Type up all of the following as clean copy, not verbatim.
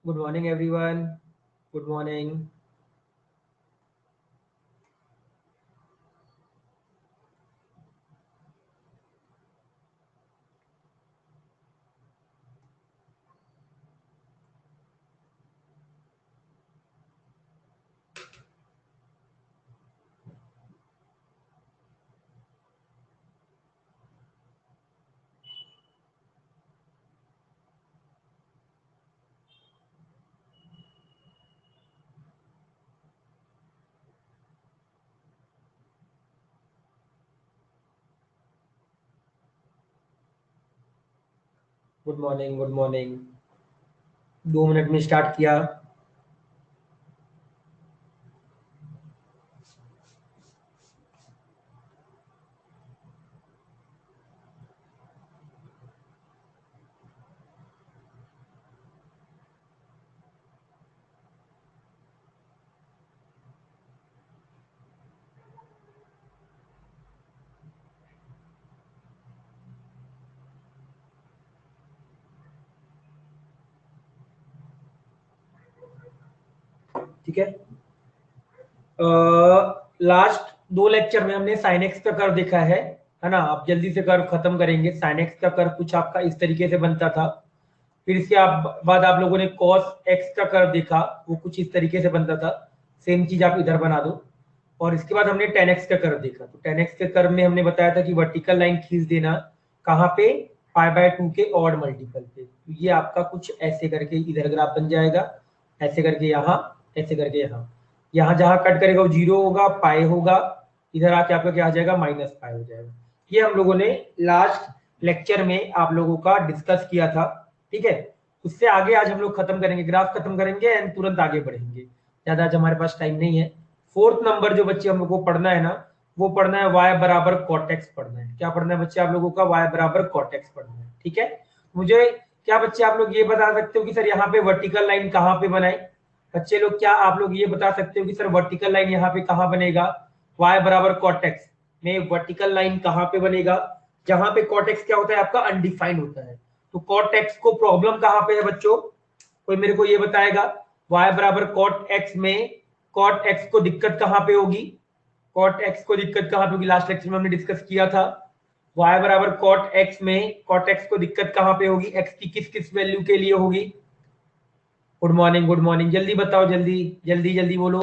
Good morning, everyone. Good morning. Good morning, good morning. 2 minute में start किया। ठीक है। लास्ट 2 लेक्चर में हमने साइन एक्स का कर्व देखा है ना। आप जल्दी से कर्व खत्म करेंगे। साइन एक्स का कर्व कुछ आपका इस तरीके से बनता था। फिर इसके बाद आप लोगों ने कॉस एक्स का कर्व देखा, वो कुछ इस तरीके से बनता था। सेम चीज आप इधर बना दो। और इसके बाद हमने टेन एक्स का कर्व देखा। तो टेन एक्स के कर्व में हमने बताया था कि वर्टिकल लाइन खींच देना कहाँ पे, π/2 के ऑड मल्टीपल पे। तो ये आपका कुछ ऐसे करके इधर ग्राफ बन जाएगा, ऐसे करके यहाँ, ऐसे करके यहाँ। यहाँ जहाँ कट करेगा वो 0 होगा, पाई होगा। इधर आके आपका क्या आ जाएगा, -π हो जाएगा। ये हम लोगों ने लास्ट लेक्चर में आप लोगों का डिस्कस किया था। ठीक है। उससे आगे आज हम लोग खत्म करेंगे, ग्राफ खत्म करेंगे एंड तुरंत आगे बढ़ेंगे। ज्यादा आज हमारे पास टाइम नहीं है। फोर्थ नंबर जो बच्चे हम लोग को पढ़ना है ना, वो पढ़ना है y बराबर cot x पढ़ना है। क्या पढ़ना है बच्चे आप लोगों का, y बराबर cot x पढ़ना है। ठीक है। मुझे क्या बच्चे आप लोग ये बता सकते हो कि सर यहाँ पे वर्टिकल लाइन कहाँ पे बनाए? बच्चे लोग क्या आप लोग ये बता सकते हो कि सर वर्टिकल लाइन यहाँ पे कहाँ बनेगा? y बराबर cot x में वर्टिकल लाइन कहाँ पे बनेगा? जहां पे cot x क्या होता है आपका, अनडिफाइंड होता है। तो cot x को प्रॉब्लम कहाँ पे है बच्चों? कोई मेरे को ये बताएगा। y बराबर cot x में cot x को दिक्कत कहाँ पे होगी? cot x को दिक्कत कहाँ पे होगी? लास्ट लेक्चर में हमने डिस्कस किया था। y बराबर cot x में cot x को दिक्कत कहाँ पे होगी? x की किस किस वैल्यू के लिए होगी? Good morning, good morning. जल्दी बताओ, जल्दी जल्दी जल्दी बोलो।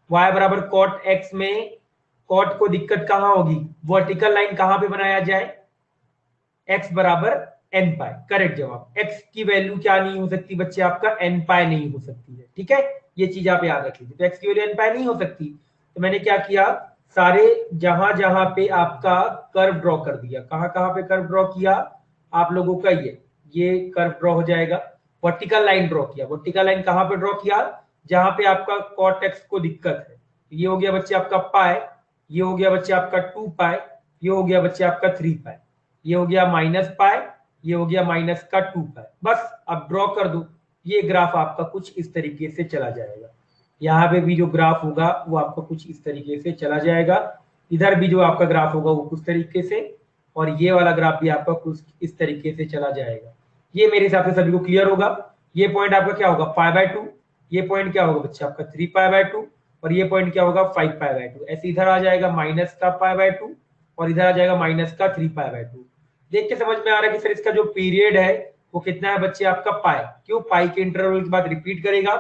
y बराबर cot x में cot को दिक्कत कहाँ होगी? वर्टिकल लाइन कहाँ पे बनाया जाए? x बराबर n पाई। करेक्ट जवाब। x की वैल्यू क्या नहीं हो सकती बच्चे आपका, n पाई नहीं हो सकती है। ठीक है, ये चीज आप याद रख लीजिए। तो x की वैल्यू n पाई नहीं हो सकती। तो मैंने क्या किया, सारे जहां जहां पे आपका कर्व ड्रॉ कर दिया। कहां कहां पे कर्व ड्रॉ किया आप लोगों का? ये कर्व ड्रॉ हो जाएगा। वर्टिकल लाइन ड्रॉ किया। वर्टिकल लाइन कहां पे ड्रॉ किया? जहां पे आपका cot x को दिक्कत है। ये हो गया बच्चे आपका पाई, ये हो गया बच्चे आपका 2 पाई, ये हो गया बच्चे आपका 3 पाई, ये हो गया -π, ये हो गया -2 पाई। बस अब ड्रॉ कर दो। ये ग्राफ आपका कुछ इस तरीके से चला जाएगा। यहाँ पे भी जो ग्राफ होगा वो आपका कुछ इस तरीके से चला जाएगा। इधर भी जो आपका ग्राफ होगा वो कुछ तरीके से, और ये वाला ग्राफ भी आपका कुछ इस तरीके से चला जाएगा। ये मेरे हिसाब से सभी को क्लियर होगा। ये पॉइंट आपका क्या होगा, π/2। ये पॉइंट क्या होगा बच्चे आपका 3π/2, और ये पॉइंट क्या होगा 5π/2। ऐसे इधर आ जाएगा -π/2, और इधर आ जाएगा -3π/2। देख के समझ में आ रहा है कि सर इसका जो पीरियड है वो कितना है बच्चे आपका, पाई। क्यों? पाई के इंटरवल के बाद रिपीट करेगा।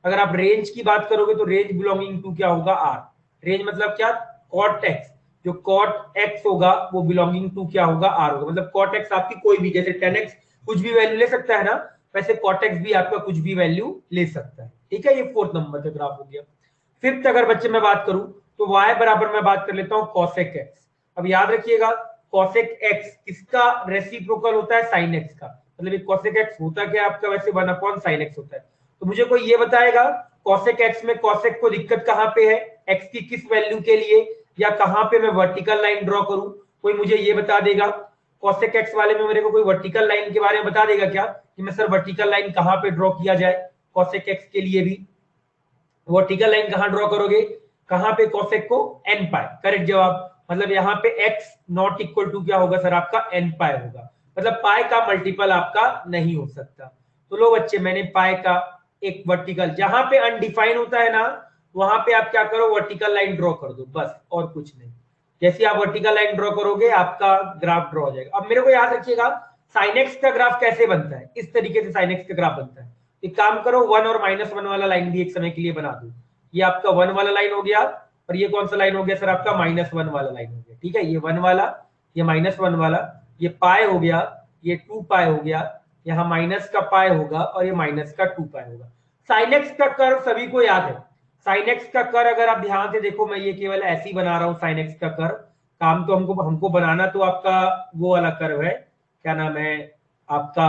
अगर आप रेंज की बात करोगे तो रेंज बिलोंगिंग टू क्या होगा, आर। रेंज मतलब क्या, कॉट एक्स। जो कॉट एक्स होगा वो बिलोंगिंग टू क्या होगा, आर होगा। मतलब कॉट एक्स आपकी कोई भी, जैसे 10x कुछ भी वैल्यू ले सकता है ना, वैसे कॉट एक्स भी आपका कुछ भी वैल्यू ले सकता है। ठीक है, ये फोर्थ नंबर का ग्राफ हो गया। फिफ्थ अगर बच्चे मैं बात करूं तो y बराबर मैं बात कर लेता हूं cosec x। अब याद रखिएगा, cosec x किसका रेसिप्रोकल होता है, sin x का। मतलब ये cosec x होता क्या है आपका, वैसे 1/sin x होता है। तो मुझे कोई ये बताएगा cosec x में cosec को दिक्कत कहां पे है, x की किस वैल्यू के लिए, या कहां पे मैं वर्टिकल लाइन ड्रॉ करूं? कोई मुझे ये बता देगा। cosec x वाले में मेरे को कोई वर्टिकल लाइन के बारे में बता देगा क्या, कि मैं सर वर्टिकल लाइन कहां पे ड्रॉ किया जाए cosec x के लिए भी? वर्टिकल लाइन कहां ड्रॉ करोगे, कहां पे cosec को, n पाई। करेक्ट जवाब। मतलब यहाँ पे x नॉट इक्वल टू क्या होगा सर आपका, n पाई होगा। मतलब पाई का मल्टीपल आपका नहीं हो सकता। तो लो बच्चे, मैंने पाई का एक वर्टिकल, जहां पे अनडिफाइन होता है ना वहां पे आप क्या करो, वर्टिकल लाइन ड्रॉ कर दो बस, और कुछ नहीं। जैसे आप वर्टिकल लाइन ड्रॉ करोगे आपका ग्राफ ड्रॉ हो जाएगा। अब मेरे को याद रखिएगा sin x का ग्राफ कैसे बनता है, इस तरीके से sin x का ग्राफ बनता है। एक काम करो, 1 और -1 वाला लाइन भी एक समय के लिए बना दो। ये आपका 1 वाला लाइन हो गया, और ये कौन सा लाइन हो गया सर, आपका -1 वाला लाइन हो गया। ठीक है, ये 1 वाला, ये -1 वाला, ये पाई हो गया, ये 2 पाई हो गया, यहाँ माइनस का पाई होगा, और ये माइनस का 2 पाई होगा। sin x का कर्व सभी को याद है। sin x का कर्व अगर आप ध्यान से देखो, मैं ये केवल ऐसे ही बना रहा हूँ sin x का कर्व। काम तो हमको बनाना तो आपका वो वाला कर्व है, क्या नाम है आपका,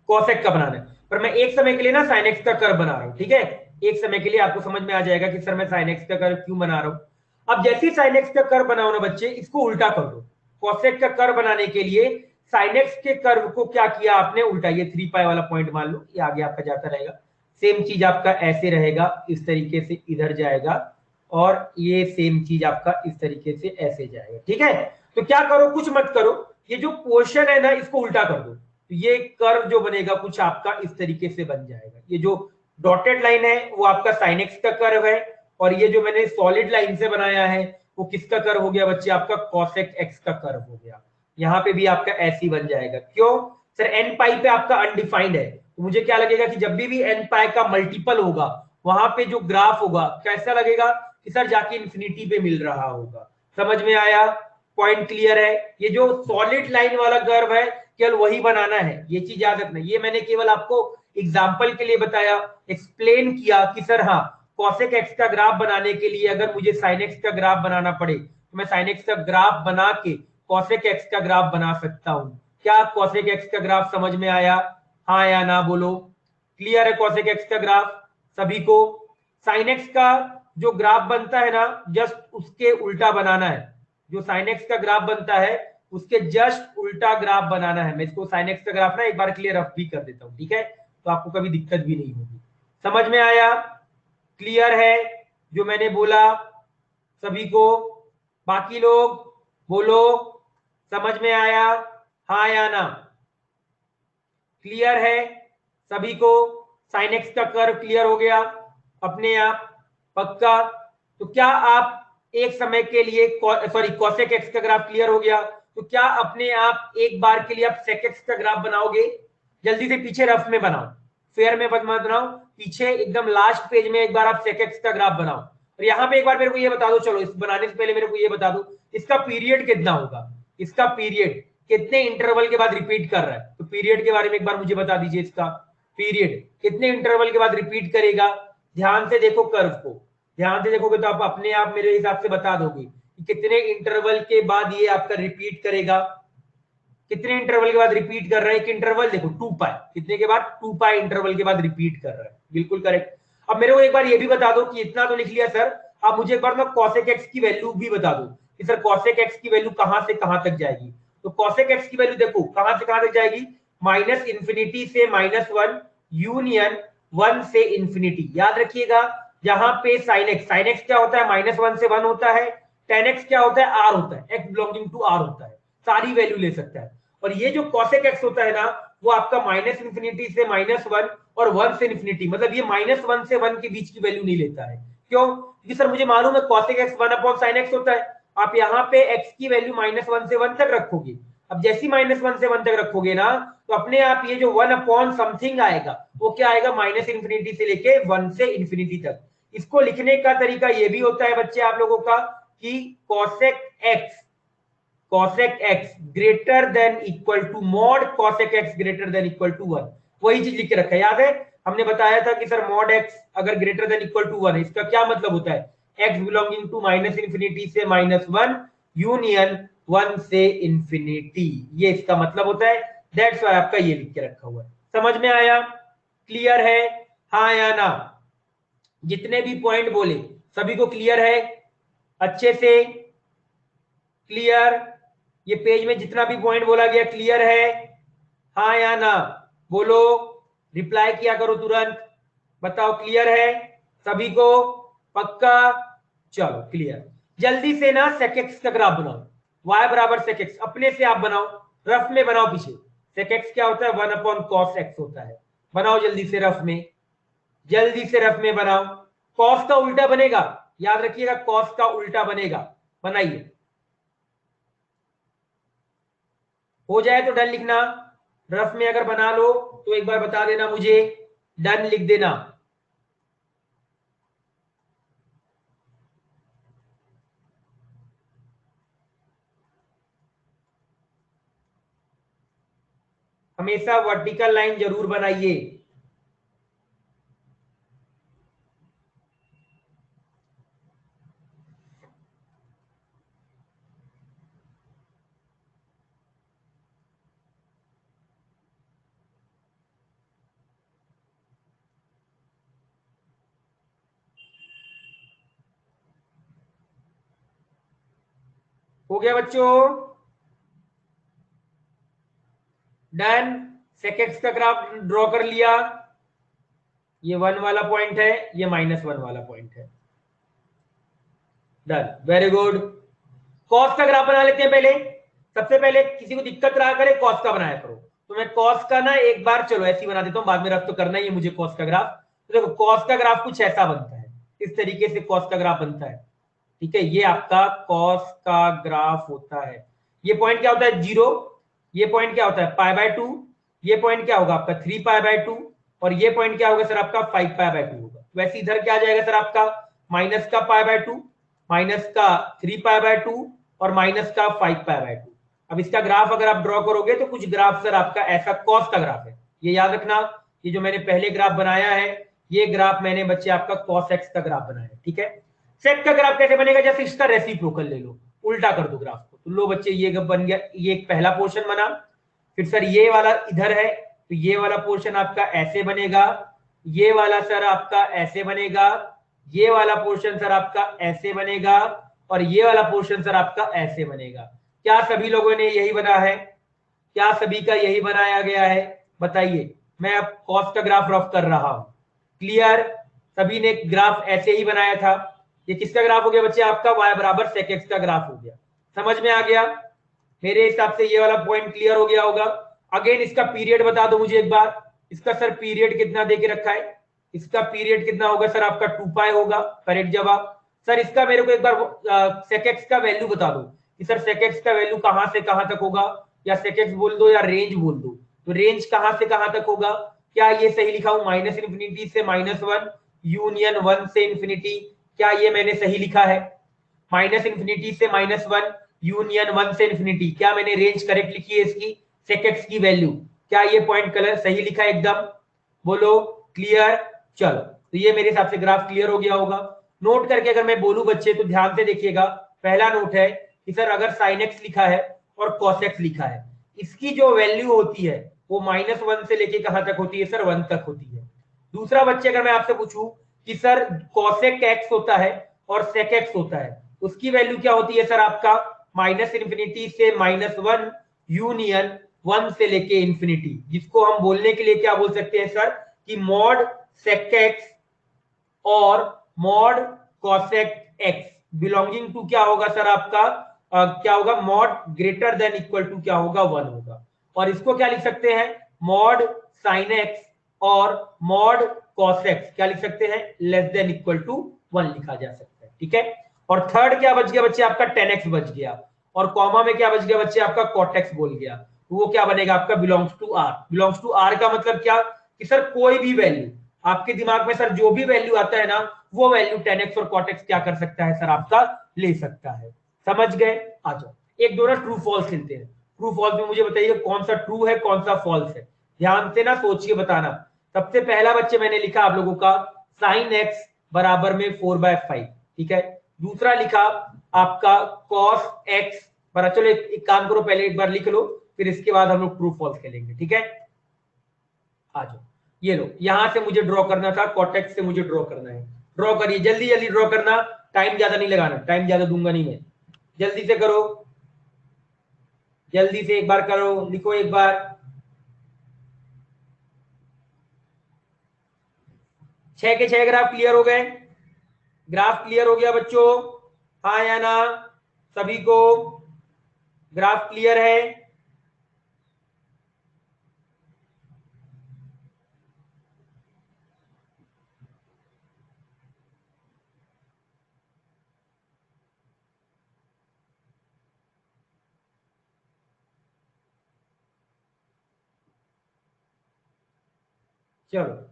cosec का बनाना है। पर मैं एक समय के लिए ना sin x का कर्व बना रहा हूँ। ठीक है, एक समय के लिए आपको समझ में आ जाएगा कि सर मैं sin x का कर्व क्यों बना रहा हूँ। अब जैसे ही sin x का कर्व बनाओ ना बच्चे, इसको उल्टा कर दो। cosec का कर्व बनाने के लिए sin x के कर्व को क्या किया आपने, उल्टा। ये 3 पाई वाला पॉइंट मान लो, ये आगे आपका जाता रहेगा। सेम चीज आपका ऐसे रहेगा, इस तरीके से इधर जाएगा, और ये सेम चीज आपका इस तरीके से ऐसे जाएगा। ठीक है, तो क्या करो, कुछ मत करो, ये जो पोर्शन है ना इसको उल्टा कर दो, तो ये कर्व जो बनेगा कुछ आपका इस तरीके से बन जाएगा। ये जो डॉटेड लाइन है वो आपका sin x का कर्व है, और ये जो मैंने सॉलिड लाइन से बनाया है वो किसका कर्व हो गया बच्चे, आपका cosec x का कर्व हो गया। यहाँ पे भी आपका ऐसे ही बन जाएगा। क्यों सर, n पाई पे आपका अनडिफाइंड है, तो मुझे क्या लगेगा कि जब भी n पाई का मल्टीपल होगा वहां पे जो ग्राफ होगा कैसा लगेगा कि सर जाके इंफिनिटी पे मिल रहा होगा। समझ में आया, पॉइंट क्लियर है। ये जो सॉलिड लाइन वाला कर्व है केवल वही बनाना है, ये चीज याद रखना। ये मैंने केवल आपको एग्जांपल के लिए बताया, एक्सप्लेन किया कि सर हाँ cosec x का ग्राफ बनाने के लिए अगर मुझे sin x का ग्राफ बनाना पड़े तो मैं sin x का ग्राफ बना के cosec x का ग्राफ बना सकता हूं। क्या cosec x का ग्राफ समझ में आया, हाँ या ना बोलो। क्लियर है cosec x का ग्राफ सभी को। sin x का जो ग्राफ बनता है ना जस्ट उसके उल्टा बनाना है, जो sin x का ग्राफ बनता है उसके जस्ट उल्टा ग्राफ बनाना है। मैं इसको sin x का ग्राफ ना एक बार के लिए रफ भी कर देता हूं, ठीक है, तो आपको कभी दिक्कत भी नहीं होगी। समझ में आया, क्लियर है जो मैंने बोला सभी को। बाकी लोग बोलो, समझ में आया, हाँ या ना। क्लियर है सभी को, sin x का कर्व क्लियर हो गया अपने आप, पक्का। तो क्या आप एक समय के लिए सॉरी cosec x का ग्राफ क्लियर हो गया, तो क्या अपने आप एक बार के लिए आप sec x का ग्राफ बनाओगे। जल्दी से पीछे रफ में बनाओ, फेयर में मत बनाओ, पीछे एकदम लास्ट पेज में एक बार आप sec x का ग्राफ बनाओ। और यहाँ पे एक बार मेरे को ये बता दो, चलो इस बनाने से पहले मेरे को ये बता दो इसका पीरियड कितना होगा, इसका पीरियड कितने इंटरवल के बाद रिपीट कर रहा है। तो पीरियड के बारे में एक बार मुझे बता दीजिए, इसका पीरियड कितने इंटरवल के बाद रिपीट करेगा। ध्यान से देखो कर्व को, ध्यान से देखोगे तो आप अपने आप मेरे हिसाब से बता दोगे कि कितने इंटरवल के बाद ये आपका रिपीट करेगा। कितने इंटरवल के बाद रिपीट कर रहा है, एक इंटरवल देखो 2 पाई, कितने के बाद 2 पाई इंटरवल के बाद रिपीट कर रहा है, बिल्कुल करेक्ट। अब मेरे को एक बार ये भी बता दो कि इतना तो लिख लिया सर, अब मुझे एक बार ना cosec x की वैल्यू भी बता दो कि सर cosec x की वैल्यू कहां से कहां तक जाएगी। तो cosec x की वैल्यू देखो कहां से कहां तक जाएगी, -इंफिनिटी से -1 यूनियन 1 से इंफिनिटी। याद रखिएगा जहां पे sin x क्या होता है, -1 से 1 होता है, tan x क्या होता है, r होता है, x बिलोंगिंग टू r होता है, सारी वैल्यू ले सकता है। और ये जो cosec x होता है ना वो आपका -इंफिनिटी से -1 और 1 से इंफिनिटी, मतलब ये -1 से 1 के बीच की वैल्यू नहीं लेता है। क्यों, क्योंकि सर मुझे मालूम है cosec x 1/sin x होता है। आप यहाँ पे x की वैल्यू -1 से 1 तक रखोगे। अब जैसी -1 से 1 तक रखोगे ना तो अपने आप ये जो 1/समथिंग आएगा वो क्या आएगा, -इंफिनिटी से लेके 1 से इंफिनिटी तक। इसको लिखने का तरीका ये भी होता है बच्चे आप लोगों का कि cosec x greater than equal to mod cosec x greater than equal to 1, वही चीज लिख के रखा है। याद है हमने बताया था कि सर मॉड x अगर ग्रेटर देन इक्वल टू 1 है, इसका क्या मतलब होता है, x बिलोंगिंग टू -इंफिनिटी से -1 यूनियन 1 से इंफिनिटी, ये इसका मतलब होता है। दैट्स व्हाई आपका ये लिख के रखा हुआ है। समझ में आया, क्लियर है, हाँ या ना। जितने भी पॉइंट बोले सभी को क्लियर है अच्छे से, क्लियर। ये पेज में जितना भी पॉइंट बोला गया क्लियर है, हाँ या ना बोलो, रिप्लाई किया करो तुरंत, बताओ क्लियर है सभी को, पक्का। चलो क्लियर, जल्दी से ना sec x का ग्राफ बनाओ, y बराबर sec x अपने से आप बनाओ, रफ में बनाओ पीछे, सेक एक्स क्या होता है, 1 अपॉन कॉस एक्स होता है। बनाओ जल्दी से रफ में, जल्दी से रफ में बनाओ। कॉस का उल्टा बनेगा, याद रखिएगा कॉस का उल्टा बनेगा। बनाइए, हो जाए तो डन लिखना। रफ में अगर बना लो तो एक बार बता देना मुझे, डन लिख देना। हमेशा वर्टिकल लाइन जरूर बनाइए। हो गया बच्चों, डन। सेक एक्स का ग्राफ ड्रॉ कर लिया। ये 1 वाला पॉइंट है, ये -1 वाला पॉइंट है। Done, very good. कॉस का ग्राफ बना लेते हैं पहले। सबसे पहले किसी को दिक्कत रहा करे कॉस का बनाया करो, तो मैं कॉस का ना एक बार चलो ऐसे ही बना देता हूं, बाद में रफ तो करना ही है मुझे कॉस का ग्राफ। तो देखो कॉस का ग्राफ कुछ ऐसा बनता है, इस तरीके से कॉस का ग्राफ बनता है। ठीक है, ये आपका कॉस का ग्राफ होता है। ये पॉइंट क्या होता है, 0। ये पॉइंट क्या होता है, π/2। ये पॉइंट क्या होगा आपका 3π/2। और ये पॉइंट क्या होगा सर आपका 5π/2 होगा। वैसे इधर क्या आ जाएगा सर आपका, माइनस का π/2, माइनस का 3π/2 और माइनस का 5π/2। अब इसका ग्राफ अगर आप ड्रॉ करोगे तो कुछ ग्राफ सर आपका ऐसा कॉस का ग्राफ है, ये याद रखना। ये जो मैंने पहले ग्राफ बनाया है, ये ग्राफ मैंने बच्चे आपका कॉस एक्स का ग्राफ बनाया है। ठीक है, सेक का ग्राफ कैसे बनेगा, जैसे इसका रेसिप्रोकल ले लो, उल्टा कर दो ग्राफ को। तो लो बच्चे ये बन गया, ये एक पहला पोर्शन बना। फिर सर ये वाला इधर है, तो ये वाला पोर्शन आपका ऐसे बनेगा, ये वाला सर आपका ऐसे बनेगा, ये वाला पोर्शन सर आपका ऐसे बनेगा, और ये वाला पोर्शन सर आपका ऐसे बनेगा। क्या सभी लोगों ने यही बना है, क्या सभी का यही बनाया गया है, बताइए। मैं अब कॉस का ग्राफ रफ कर रहा हूं, क्लियर। सभी ने ग्राफ ऐसे ही बनाया था। ये किसका ग्राफ हो गया बच्चे, आपका y बराबर सेक एक्स का ग्राफ हो गया। समझ में आ गया मेरे हिसाब से, ये वाला पॉइंट क्लियर हो गया होगा। अगेन इसका पीरियड बता दो मुझे एक बार, इसका सर पीरियड कितना देके रखा है, इसका पीरियड कितना होगा सर आपका 2π होगा, करेक्ट जवाब। सर इसका मेरे को एक बार सेक एक्स का वैल्यू बता दो कि सर सेक एक्स का वैल्यू कहां से कहां तक होगा, या सेक एक्स बोल दो या रेंज बोल दो। तो रेंज कहां से कहां तक होगा, क्या ये सही लिखा हूं, -∞ से -1 यूनियन 1 से इंफिनिटी, क्या ये मैंने सही लिखा है, -∞ से -1 यूनियन 1 से इंफिनिटी, क्या मैंने रेंज करेक्ट लिखी है इसकी, सेक एक्स की वैल्यू, क्या ये पॉइंट कलर सही लिखा है एकदम, बोलो क्लियर। चलो, तो ये मेरे हिसाब से ग्राफ क्लियर हो गया होगा। नोट करके अगर मैं बोलूं बच्चे तो ध्यान से देखिएगा। पहला नोट है कि सर अगर साइन एक्स लिखा है और कॉस एक्स लिखा है, इसकी जो वैल्यू होती है वो -1 से लेके कहां तक होती है सर, 1 तक होती है। दूसरा बच्चे अगर मैं आपसे पूछूं कि सर कॉसेक एक्स होता है और सेक एक्स होता है, उसकी वैल्यू क्या होती है सर आपका, -∞ से -1 यूनियन 1 से लेके इंफिनिटी, जिसको हम बोलने के लिए क्या बोल सकते हैं सर कि मॉड सेक एक्स और mod cosec x belonging to क्या होगा सर आपका, क्या होगा, mod greater than equal to क्या होगा, 1 होगा। और इसको क्या लिख सकते हैं, मॉड साइन एक्स और मॉड कॉस एक्स क्या लिख सकते हैं, लेस देन इक्वल टू 1 लिखा जा सकता है। ठीक है, और थर्ड क्या बच गया बच्चे आपका, tan x बच गया, और कॉमा में क्या बच गया बच्चे आपका, cot x बोल गया। तो वो क्या बनेगा आपका, belongs to r। Belongs to r का मतलब क्या कि सर कोई भी वैल्यू आपके दिमाग में सर जो भी वैल्यू आता है ना, वो वैल्यू tan x और cot x क्या कर सकता है सर आपका, ले सकता है। समझ गए, आ जाओ एक दो ना ट्रू फॉल्स खेलते हैं। ट्रू फॉल्स में मुझे बताइए कौन सा ट्रू है कौन सा फॉल्स है, ध्यान से ना सोचिए बताना। सबसे पहला बच्चे मैंने लिखा आप लोगों का साइन एक्स बराबर में 4/5, ठीक है। दूसरा लिखा आपका कॉस एक्स बराबर, चलो एक काम करो, पहले एक बार लिख लो, फिर इसके बाद हम लोग ट्रू फॉल्स खेलेंगे, ठीक है। आ जाओ, ये लो, यहां से मुझे ड्रॉ करना था, कॉटेक्स से मुझे ड्रॉ करना है। ड्रॉ करिए, जल्दी जल्दी ड्रॉ करना, टाइम ज्यादा नहीं लगाना, टाइम ज्यादा दूंगा नहीं मैं, जल्दी से करो, जल्दी से एक बार करो, लिखो एक बार। 6 के 6 ग्राफ क्लियर हो गए, ग्राफ क्लियर हो गया बच्चों, हाँ या ना, सभी को ग्राफ क्लियर है। चलो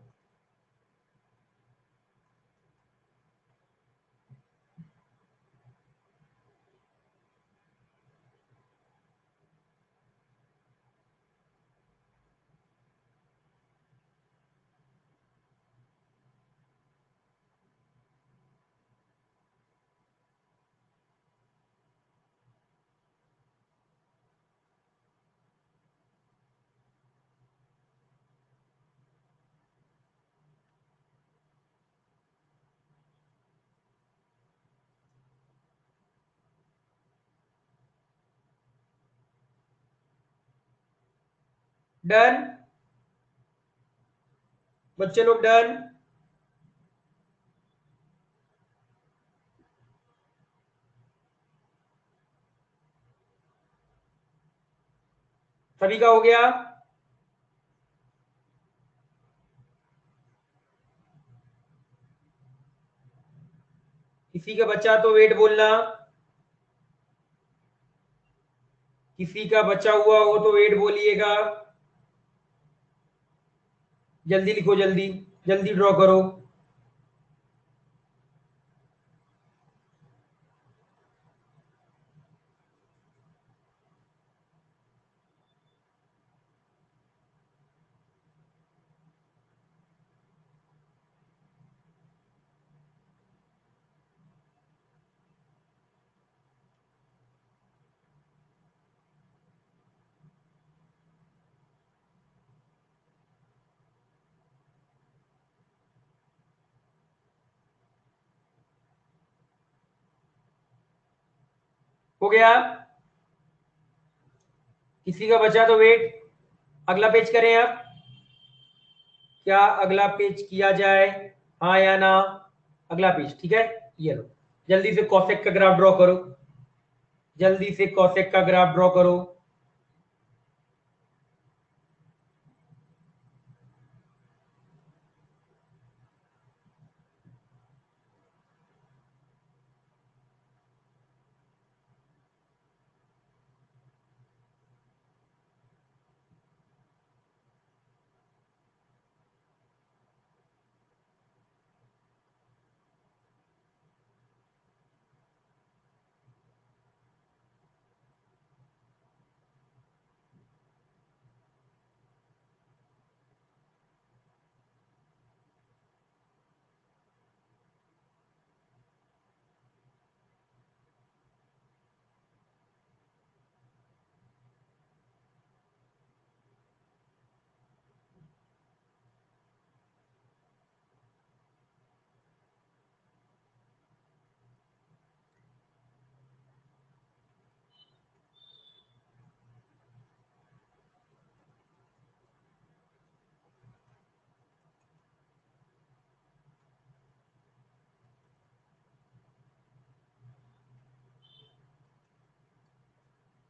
डन, बच्चे लोग डन। सभी का हो गया? किसी का बचा तो वेट बोलना, किसी का बचा हुआ हो तो वेट बोलिएगा। जल्दी लिखो, जल्दी जल्दी ड्रॉ करो। हो गया? किसी का बचा तो वेट। अगला पेज करें अब? क्या अगला पेज किया जाए? हाँ या ना? अगला पेज, ठीक है। ये लो, जल्दी से कॉसेक का ग्राफ ड्रॉ करो, जल्दी से कॉसेक का ग्राफ ड्रॉ करो।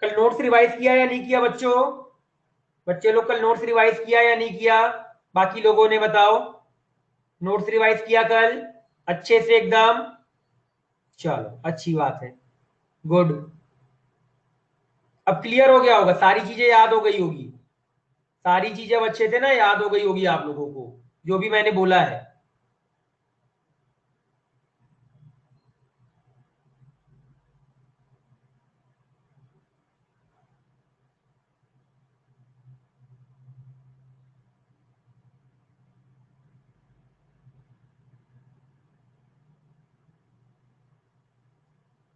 कल नोट्स रिवाइज किया या नहीं किया बच्चों? बच्चे लोग कल नोट्स रिवाइज किया या नहीं किया? बाकी लोगों ने बताओ, नोट्स रिवाइज किया कल अच्छे से एकदम? चलो अच्छी बात है, गुड। अब क्लियर हो गया होगा, सारी चीजें याद हो गई होगी, सारी चीजें अब अच्छे से ना याद हो गई होगी आप लोगों को, जो भी मैंने बोला है।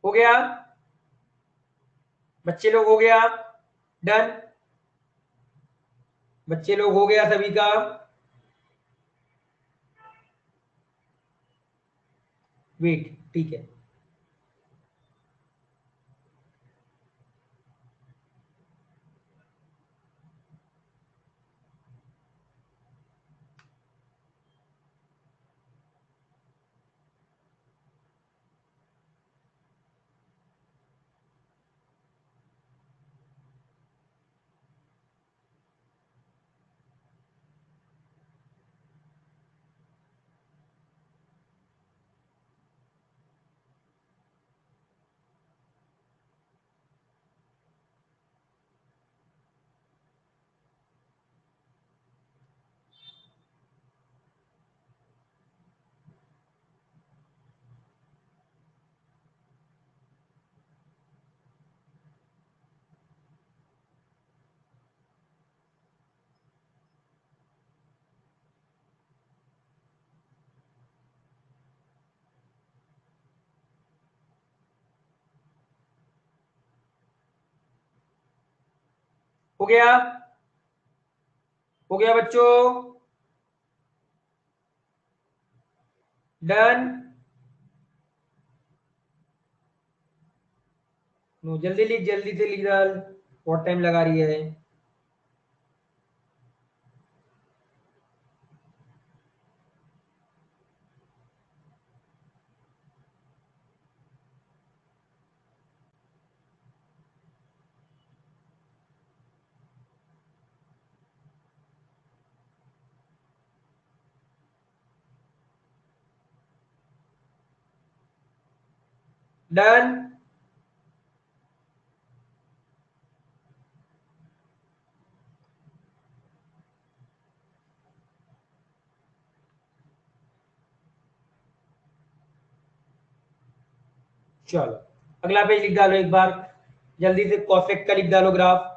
हो गया? बच्चे लोग हो गया? डन? बच्चे लोग हो गया सभी का? वेट, ठीक है। हो गया? हो गया बच्चों? डन? जल्दी लिख, जल्दी से लिख डाल, बहुत टाइम लगा रही है। डन? चलो अगला पेज लिख डालो एक बार, जल्दी से कॉसेक का लिख डालो ग्राफ।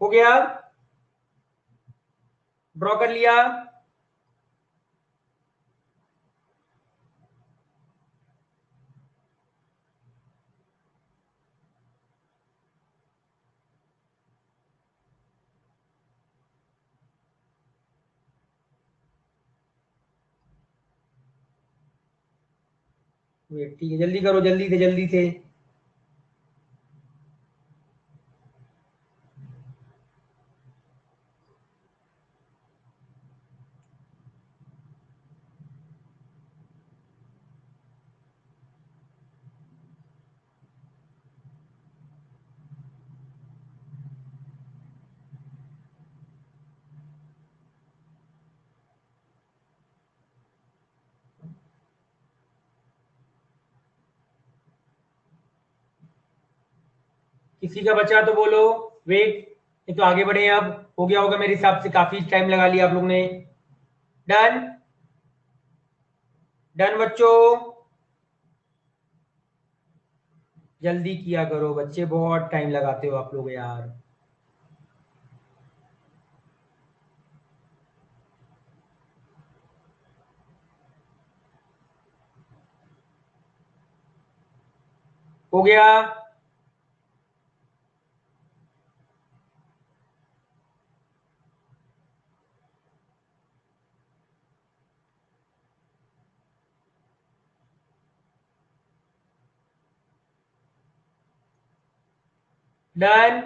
हो गया? ड्रॉ कर लिया? ठीक है, जल्दी करो, जल्दी से जल्दी से। किसी का बचा तो बोलो। वेट, ये तो आगे बढ़े, अब हो गया होगा मेरे हिसाब से, काफी टाइम लगा लिया आप लोग ने। डन? डन बच्चों? जल्दी किया करो बच्चे, बहुत टाइम लगाते हो आप लोग यार। हो गया? डन?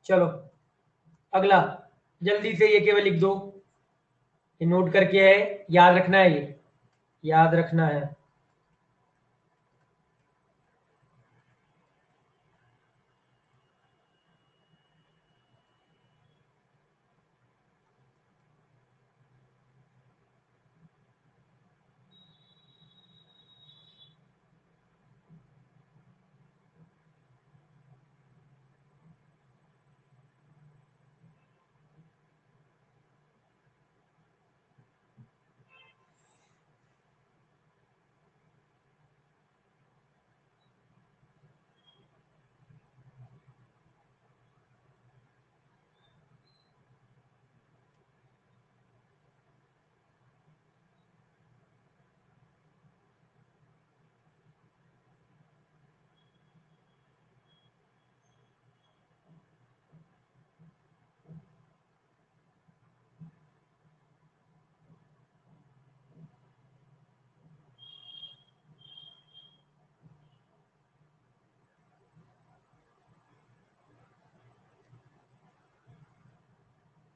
चलो अगला, जल्दी से ये केवल लिख दो, ये नोट करके है, याद रखना है, ये याद रखना है।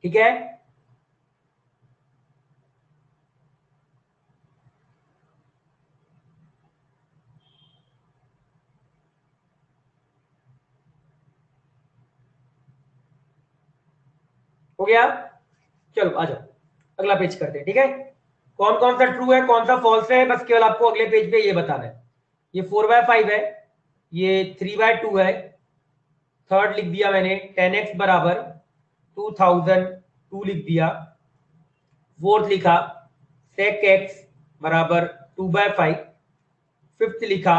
ठीक है। हो गया, चलो आ जाओ अगला पेज करते हैं। ठीक है, कौन कौन सा ट्रू है कौन सा फॉल्स है, बस केवल आपको अगले पेज पे ये बताना है। ये 4/5 है, ये 3/2 है, थर्ड लिख दिया मैंने 10x बराबर 2002 लिख दिया, फोर्थ लिखा sec x बराबर 2/5, फिफ्थ लिखा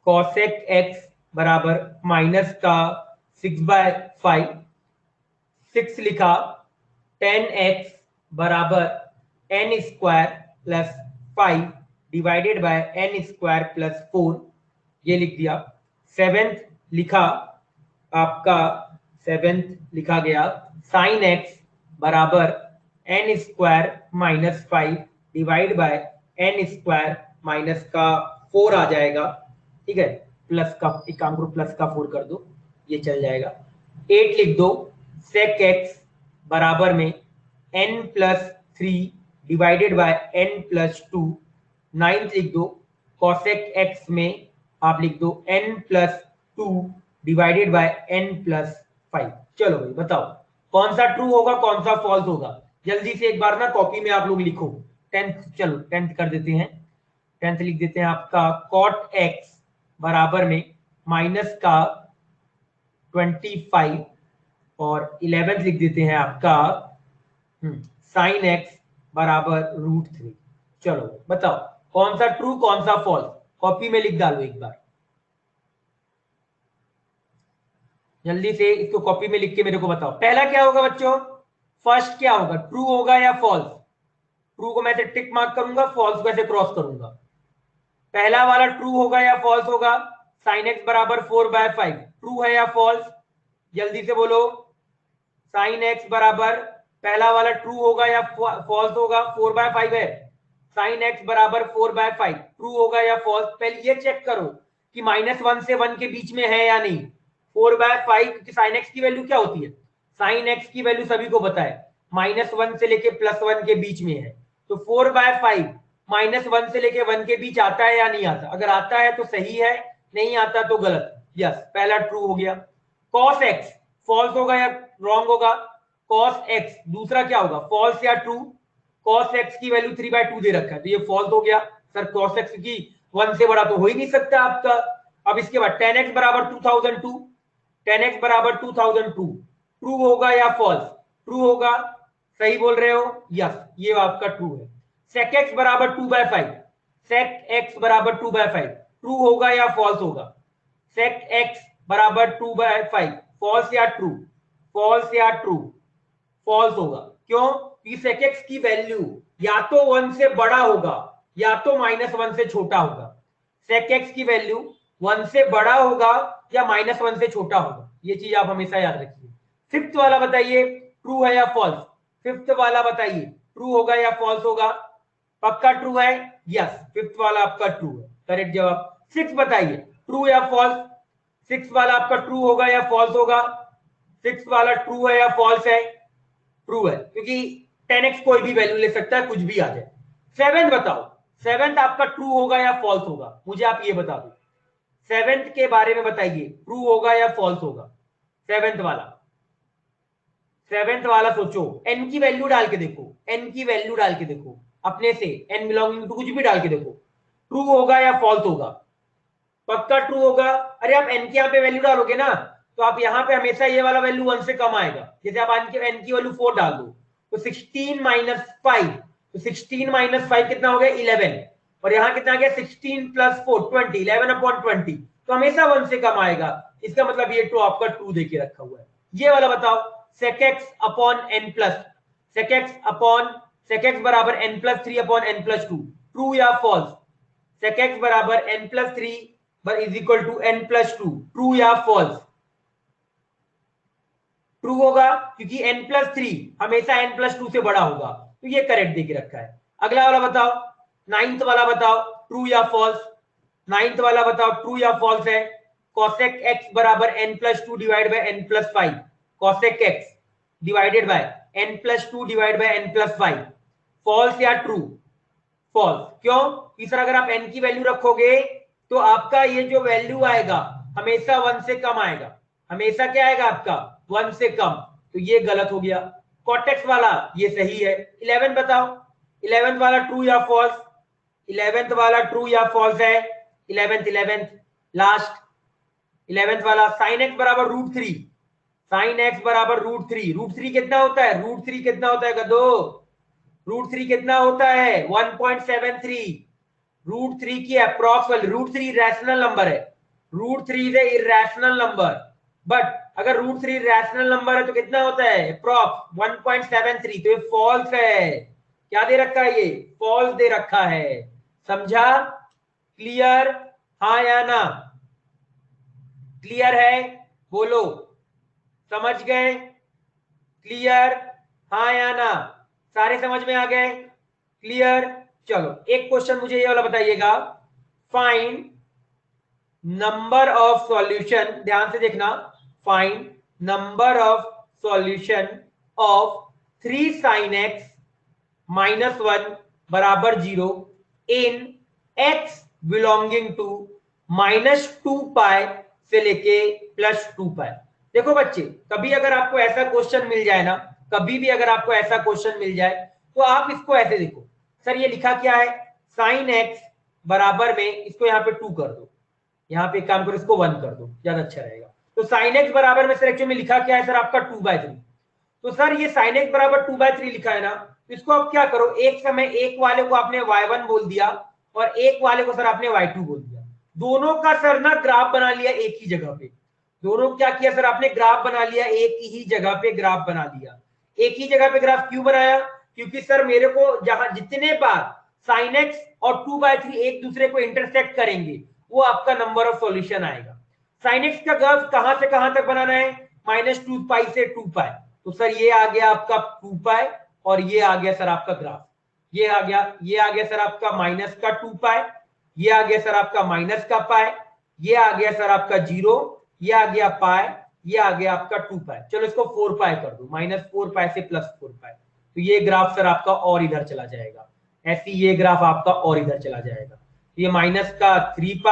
cosec x बराबर माइनस का 6/5, सिक्स लिखा 10x बराबर n square plus 5 divided by n square plus 4, ये लिख दिया। सेवेंथ लिखा आपका, सेवेंथ लिखा गया साइन x बराबर n square minus 5 divide by n square minus का 4 आ जाएगा। ठीक है, प्लस का एक काम करो, प्लस का 4 कर दो, ये चल जाएगा। 8 लिख दो sec x बराबर में n plus 3 divided by n plus 2। Ninth लिख दो cosec x में आप लिख दो n plus 2 divided by n plus 5। चलो भाई बताओ कौन सा ट्रू होगा कौन सा फॉल्स होगा, जल्दी से एक बार ना कॉपी में आप लोग लिखो। टेंथ, चलो टेंथ कर देते हैं, टेंथ लिख देते हैं आपका cot x बराबर में माइनस का 25 और 11th लिख देते हैं आपका साइन x बराबर √3। चलो बताओ कौन सा ट्रू कौन सा फॉल्स, कॉपी में लिख डालो एक बार जल्दी से, इसको कॉपी में लिख के मेरे को बताओ। पहला क्या होगा बच्चों, फर्स्ट क्या होगा, ट्रू होगा या फॉल्स? ट्रू को मैं ऐसे टिक मार्क करूंगा, फॉल्स को ऐसे क्रॉस करूंगा। पहला वाला ट्रू होगा या फॉल्स होगा, साइन एक्स बराबर 4/5 ट्रू है या फॉल्स, जल्दी से बोलो। साइन एक्स बराबर पहला वाला ट्रू होगा या फॉल्स होगा, 4/5 है, साइन एक्स बराबर 4/5 ट्रू होगा या फॉल्स? पहले ये चेक करो कि -1 से 1 के बीच में है या नहीं। 4/5 क्योंकि साइन एक्स की वैल्यू क्या होती है, साइन एक्स की वैल्यू सभी को पता है -1 से लेके +1 के बीच में है। तो 4/5 -1 से लेके 1 के बीच आता है या नहीं आता? अगर आता है तो सही है, नहीं आता तो गलत। यस, पहला ट्रू हो गया। cos x फॉल्स होगा या रॉन्ग होगा, cos x दूसरा क्या होगा, फॉल्स या ट्रू? cos x की वैल्यू 3/2 दे रखा है तो ये फॉल्स हो गया। सर cos x की 1 से बड़ा तो हो ही नहीं सकता आपका। अब इसके बाद 10x बराबर 2002, 10x बराबर 2002 ट्रू होगा या फॉल्स? ट्रू होगा, सही बोल रहे हो, यस ये आपका ट्रू है। sec x बराबर 2/5, sec x बराबर 2/5 ट्रू होगा या फॉल्स होगा? sec x बराबर 2/5 फॉल्स या ट्रू? फॉल्स या ट्रू? फॉल्स होगा। क्यों? कि sec x की वैल्यू या तो 1 से बड़ा होगा या तो -1 से छोटा होगा। sec x की वैल्यू 1 से बड़ा होगा या -1 से छोटा होगा, ये चीज आप हमेशा याद रखिए। फिफ्थ वाला बताइए ट्रू है या फॉल्स, फिफ्थ वाला बताइए ट्रू होगा या फॉल्स होगा? पक्का ट्रू है, यस फिफ्थ वाला आपका ट्रू है, करेक्ट जवाब। सिक्स बताइए ट्रू या फॉल्स, सिक्स वाला आपका ट्रू होगा या फॉल्स होगा? सिक्स वाला ट्रू है या फॉल्स है? ट्रू है, क्योंकि 10x कोई भी वैल्यू ले सकता है, कुछ भी आ जाए। सेवेंथ बताओ, सेवेंथ आपका ट्रू होगा या फॉल्स होगा, मुझे आप ये बता दो। सेवेंथ के बारे में बताइए, ट्रू होगा या फॉल्स होगा? सेवेंथ वाला, सेवेंथ वाला सोचो, n की वैल्यू डाल के देखो, n की वैल्यू डाल के देखो अपने से, n बिलोंगिंग टू कुछ भी डाल के देखो, ट्रू होगा या फॉल्स होगा? पक्का ट्रू होगा। अरे आप n की यहाँ पे वैल्यू डालोगे ना, तो आप यहाँ पे हमेशा ये वाला वैल्यू 1 से कम आएगा। जैसे आप n की वैल्यू 4 डाल दो तो 16 - 5, तो 16 - 5 कितना हो गया 11, और यहाँ कितना आ गया 16 + 4 20, 11/20, तो हमेशा 1 से कम आएगा। इसका मतलब ये तो आपका ट्रू देके रखा हुआ है। ये वाला बताओ, sec x अपॉन n प्लस, sec x बराबर n + 3/n+2 ट्रू या फॉल्स? sec x बराबर n + 3 is equal to n+2 true या फॉल्स? ट्रू होगा, क्योंकि n+3 हमेशा n+2 से बड़ा होगा, तो ये करेक्ट देके रखा है। अगला वाला बताओ, नाइन्थ वाला बताओ ट्रू या फॉल्स, नाइन्थ वाला बताओ ट्रू या फॉल्स है। cosec x बराबर n+2 divide by n+5, cosec x divided by n+2 divide by n+5, false या ट्रू? फॉल्स। क्यों? कि सर अगर आप n की वैल्यू रखोगे तो आपका ये जो वैल्यू आएगा हमेशा 1 से कम आएगा, हमेशा क्या आएगा आपका 1 से कम, तो ये गलत हो गया। कॉटेक्स वाला ये सही है। 11 बताओ, 11th वाला ट्रू या फॉल्स? 11th वाला ट्रू या फॉल्स है? 11th लास्ट 11th वाला sin x बराबर √3, sin x बराबर √3, √3 कितना होता है? √3 कितना होता है गधो? √3 कितना होता है? 1.73। √3 की अप्रॉक्स वैल्यू, √3 रैशनल नंबर है, √3 इज इरेशनल नंबर, बट अगर √3 रैशनल नंबर है तो कितना होता है? अप्रॉक्स 1.73, तो ये फॉल्स है। क्या दे रखा है? ये फॉल्स दे रखा है। समझा? क्लियर? हाँ या ना? क्लियर है? बोलो, समझ गए? क्लियर? हाँ या ना? सारे समझ में आ गए? क्लियर? चलो एक क्वेश्चन मुझे ये वाला बताइएगा, फाइंड नंबर ऑफ सॉल्यूशन, ध्यान से देखना, find number of solution of 3 sin x -1 बराबर 0 इन x बिलोंगिंग टू -2π से लेके +2π। देखो बच्चे, कभी अगर आपको ऐसा क्वेश्चन मिल जाए ना, कभी भी अगर आपको ऐसा क्वेश्चन मिल जाए तो आप इसको ऐसे देखो, सर ये लिखा क्या है? sin x बराबर में, इसको यहाँ पे 2 कर दो, यहाँ पे एक काम करो इसको 1 कर दो, ज्यादा अच्छा रहेगा। तो sin x बराबर में सर एक्चुअली में लिखा क्या है सर? आपका 2/3। तो सर ये sin x बराबर 2/3 लिखा है ना, तो इसको आप क्या करो, एक समय एक वाले को आपने y1 बोल दिया और एक वाले को सर आपने y2 बोल दिया, दोनों का सर ना ग्राफ बना लिया एक ही जगह पे। दोनों क्या किया सर? आपने ग्राफ बना लिया, एक ही जगह पे ग्राफ बना लिया। एक ही जगह पे ग्राफ क्यों बनाया? क्योंकि सर मेरे को जहां जितने बार sin x और 2/3 एक दूसरे को इंटरसेक्ट करेंगे वो आपका नंबर ऑफ सॉल्यूशन आएगा। sin x का ग्राफ कहां से कहां तक बनाना है? -2π से 2π, तो सर ये आ गया आपका 2π और ये आ गया सर आपका ग्राफ, ये आ गया सर आपका -2π, ये आ गया सर आपका -π, ये आ गया सर आपका 0, ये आ गया पाई, ये आ गया आपका 2π। चलो इसको 4π कर दो, -4π से +4π, तो ये ग्राफ सर आपका और इधर चला जाएगा, ऐसी ये ग्राफ आपका और इधर चला जाएगा। ये -3π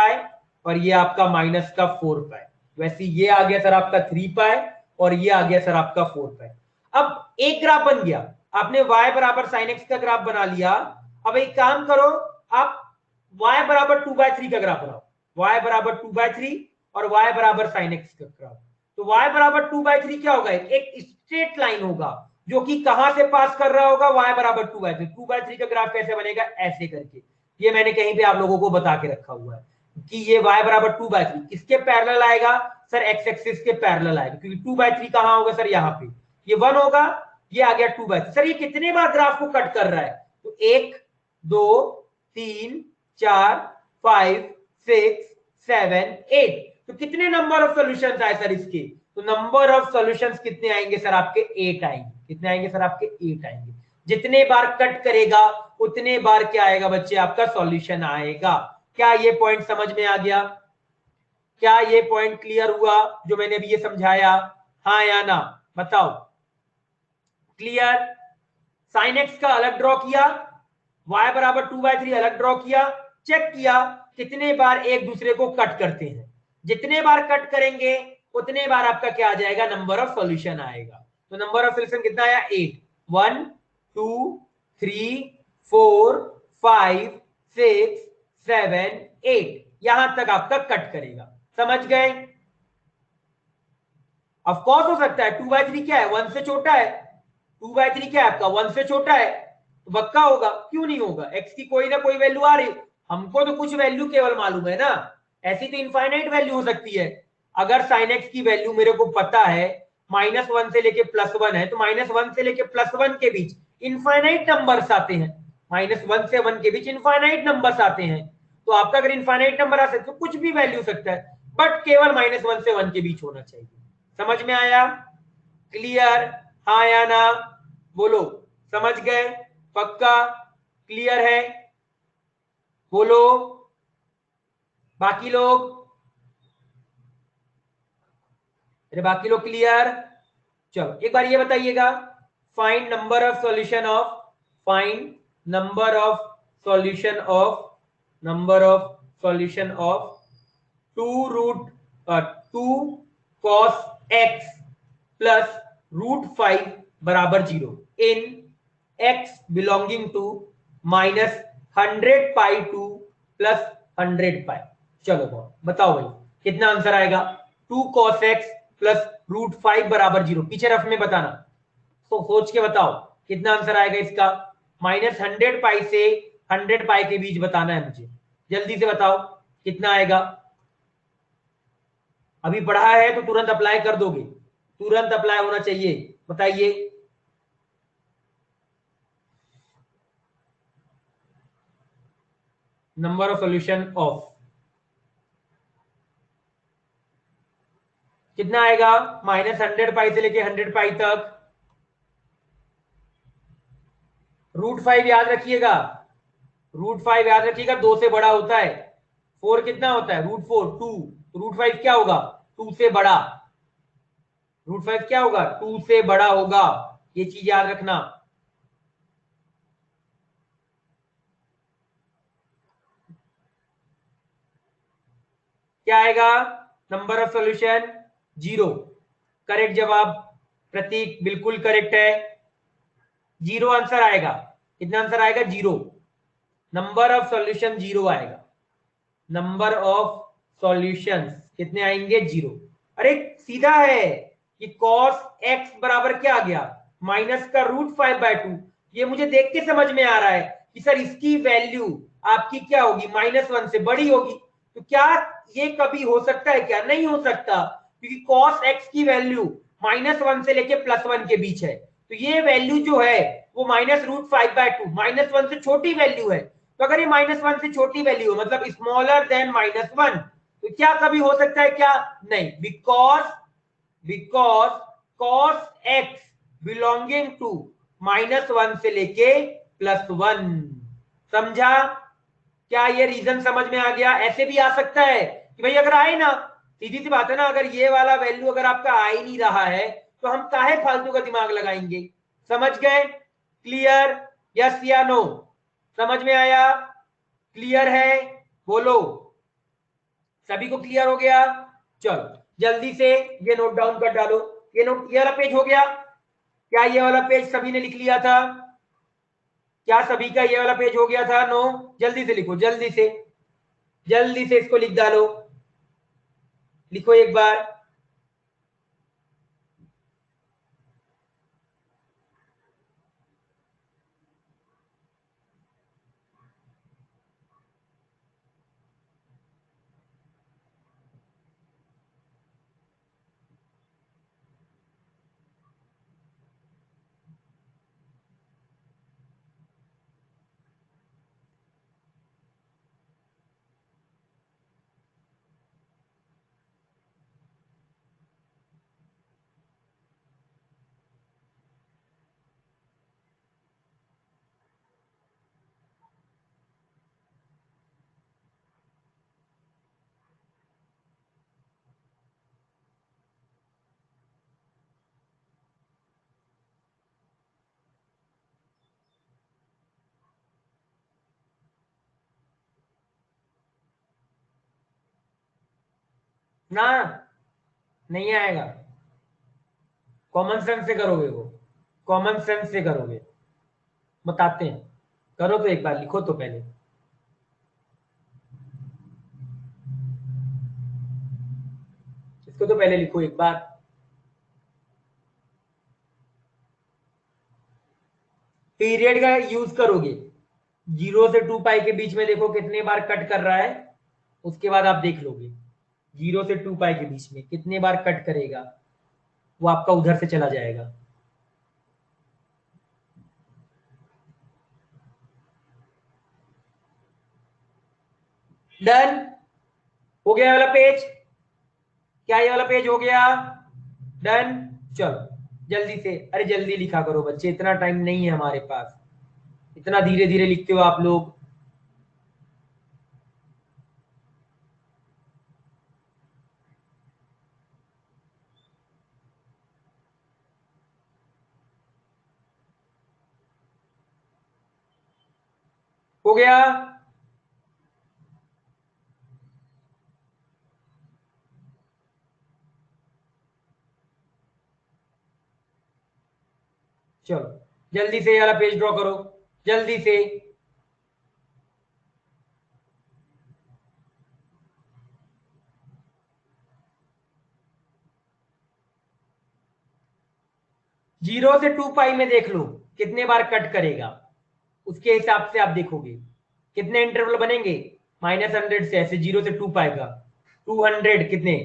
और ये आपका -4π, वैसे ये आ गया सर आपका 3π और ये आ गया सर आपका 4π। अब एक ग्राफ बन गया, आपने y बराबर sin x का ग्राफ बना लिया। अब एक काम करो, आप y बराबर 2/3 का ग्राफ बनाओ, y बराबर 2/3 और y बराबर sin x का ग्राफ। तो y बराबर 2/3 क्या होगा? एक स्ट्रेट लाइन होगा जो कि कहां से पास कर रहा होगा? y बराबर 2/3। 2/3 का ग्राफ कैसे बनेगा? ऐसे करके, ये मैंने कहीं पे आप लोगों को बता के रखा हुआ है कि ये y बराबर 2/3 किसके पैरेलल आएगा? सर x एक्सिस के पैरेलल आएगा, क्योंकि 2/3 कहां होगा सर? यहाँ पे, ये 1 होगा, ये आ गया 2/3। सर ये कितने बार ग्राफ को कट कर रहा है? तो 1 2 3 4 5 6 7 8, तो कितने नंबर ऑफ सॉल्यूशंस आए सर इसके? तो नंबर ऑफ सॉल्यूशंस कितने आएंगे सर? आपके 8 आएंगे। कितने आएंगे सर? आपके 8 आएंगे। जितने बार कट करेगा उतने बार क्या आएगा बच्चे? आपका सॉल्यूशन आएगा। क्या ये पॉइंट समझ में आ गया? क्या ये पॉइंट क्लियर हुआ जो मैंने अभी ये समझाया? हाँ या ना बताओ? क्लियर? sin x का अलग ड्रॉ किया, y बराबर 2/3 अलग ड्रॉ किया, चेक किया कितने बार एक दूसरे को कट करते हैं। जितने बार कट करेंगे उतने बार आपका क्या आ जाएगा? नंबर ऑफ सॉल्यूशन आएगा। तो नंबर ऑफ सॉल्यूशन कितना आया? 8। 1 2 3 4 5 6 7 8, यहां तक आपका कट करेगा। समझ गए? ऑफ कोर्स हो सकता है 2/3 क्या है? 1 से छोटा है। 2/3 क्या है आपका? 1 से छोटा है, तो पक्का होगा। क्यों नहीं होगा? x की कोई ना कोई वैल्यू आ रही, हमको तो कुछ वैल्यू केवल मालूम है ना, ऐसी तो इनफाइनाइट वैल्यू हो सकती है। अगर sin x की वैल्यू मेरे को पता है -1 से लेके +1 है, तो -1 से लेके +1 के बीच इनफाइनाइट नंबर्स आते हैं, -1 से 1 के बीच इनफाइनाइट नंबर्स आते हैं। तो आपका अगर इनफाइनाइट नंबर आ सकता है तो कुछ भी वैल्यू सकता है, बट केवल -1 से 1 के बीच होना चाहिए। समझ में आया? क्लियर? हाँ या ना बोलो? समझ गए? पक्का? क्लियर है? बोलो बाकी लोग। अरे बाकी लोग क्लियर? चलो एक बार ये बताइएगा, find number of solution of, find number of solution of 2 cos x plus √5 बराबर 0 इन x बिलोंगिंग टू -100π टू +100π। चलो बताओ भाई कितना आंसर आएगा। 2 cos x प्लस √5 बराबर 0, पीछे रफ में बताना, तो सोच के बताओ कितना आंसर आएगा इसका। -100π से 100π के बीच बताना है मुझे, जल्दी से बताओ कितना आएगा। अभी पढ़ा है तो तुरंत अप्लाई कर दोगे, तुरंत अप्लाई होना चाहिए, बताइए। नंबर ऑफ सॉल्यूशन ऑफ कितना आएगा, -100π से लेके 100π तक। √5 याद रखिएगा, √5 याद रखिएगा, 2 से बड़ा होता है। 4 कितना होता है, √4 2, √5 क्या होगा, 2 से बड़ा। √5 क्या होगा, 2 से बड़ा होगा, ये चीज याद रखना। क्या आएगा, नंबर ऑफ सॉल्यूशन 0, करेक्ट जवाब प्रतीक, बिल्कुल करेक्ट है, 0 आंसर आएगा। कितना आंसर आएगा, 0, नंबर ऑफ सॉल्यूशन 0 आएगा। नंबर ऑफ सॉल्यूशंस कितने आएंगे, 0। अरे सीधा है कि cos x बराबर क्या आ गया, माइनस का √5/2। ये मुझे देख के समझ में आ रहा है कि सर इसकी वैल्यू आपकी क्या होगी, -1 से बड़ी होगी। तो क्या ये कभी हो सकता है, क्या नहीं हो सकता, क्योंकि cos x की वैल्यू -1 से लेके +1 के बीच है। तो ये वैल्यू जो है वो -√5/2, -1 से छोटी वैल्यू है। तो अगर ये -1 से छोटी वैल्यू है मतलब स्मॉलर देन -1, तो क्या कभी हो सकता है, क्या नहीं, because cos x belonging to -1 से लेके +1। समझा, क्या ये रीजन समझ में आ गया। ऐसे भी आ सकता है कि भाई अगर आए ना, सीधी सी बात है ना, अगर ये वाला वैल्यू अगर आपका आ ही नहीं रहा है तो हम काहे फालतू का दिमाग लगाएंगे। समझ गए, क्लियर, यस या नो, समझ में आया, क्लियर है, बोलो, सभी को क्लियर हो गया। चलो जल्दी से ये नोट डाउन कर डालो, ये वाला पेज हो गया, क्या ये वाला पेज सभी ने लिख लिया था, क्या सभी का ये वाला पेज हो गया था, नो, जल्दी से लिखो, जल्दी से इसको लिख डालो, लिखो एक बार। ना नहीं आएगा, कॉमन सेंस से करोगे वो, कॉमन सेंस से करोगे, बताते हैं, करो तो एक बार लिखो तो पहले, इसको तो पहले लिखो एक बार। पीरियड का यूज करोगे, 0 से 2π के बीच में देखो कितने बार कट कर रहा है, उसके बाद आप देख लोगे 0 से 2π के बीच में कितने बार कट करेगा, वो आपका उधर से चला जाएगा। डन, हो गया वाला पेज, क्या ये वाला पेज हो गया, डन। चलो जल्दी से, अरे जल्दी लिखा करो बच्चे, इतना टाइम नहीं है हमारे पास, इतना धीरे धीरे लिखते हो आप लोग। हो गया? चलो जल्दी से ये वाला पेज ड्रॉ करो, जल्दी से। जीरो से 2 पाई में देख लो कितने बार कट करेगा, उसके हिसाब से आप देखोगे कितने इंटरवल बनेंगे। -100 से, ऐसे 0 से 2 पाई का 200 कितने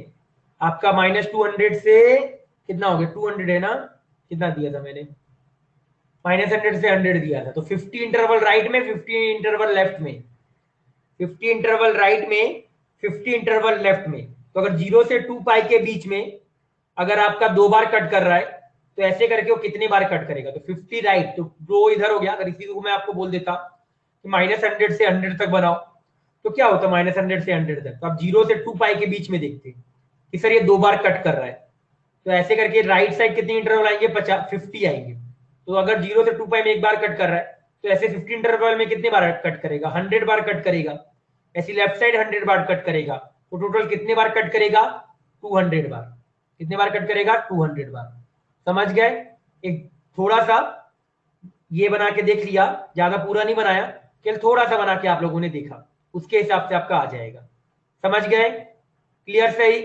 आपका, -200 से कितना हो गया, 200 है ना, कितना दिया था मैंने, -100 से 100 दिया था, तो 50 इंटरवल राइट में, 50 इंटरवल लेफ्ट में, 50 इंटरवल राइट में, 50 इंटरवल लेफ्ट में। तो अगर 0 से 2 पाई के बीच में अगर आपका 2 बार कट कर रहा है तो ऐसे करके वो कितने बार कट करेगा, तो 50 राइट, तो 2 इधर हो गया। अगर इसी को मैं आपको बोल देता कि -100 से 100 तक बनाओ तो क्या होता, -100 से 100 तक, तो आप 0 से 2 पाई के बीच में देखते कि सर ये 2 बार कट कर रहा है, तो ऐसे करके राइट साइड कितने इंटरवल आएंगे, 50 आएंगे। तो अगर 0 से 2 पाई में 1 बार कट कर रहा है तो ऐसे 50 इंटरवल में कितने बार कट करेगा, 100 बार कट करेगा। ऐसी लेफ्ट साइड 100 बार कट करेगा, तो टोटल कितने बार कट करेगा, 200 बार। कितने बार कट करेगा, 200 बार। समझ गए? एक थोड़ा सा ये बना के देख लिया, ज्यादा पूरा नहीं बनाया, केवल थोड़ा सा बना के आप लोगों ने देखा, उसके हिसाब से आपका आ जाएगा। समझ गए? क्लियर? सही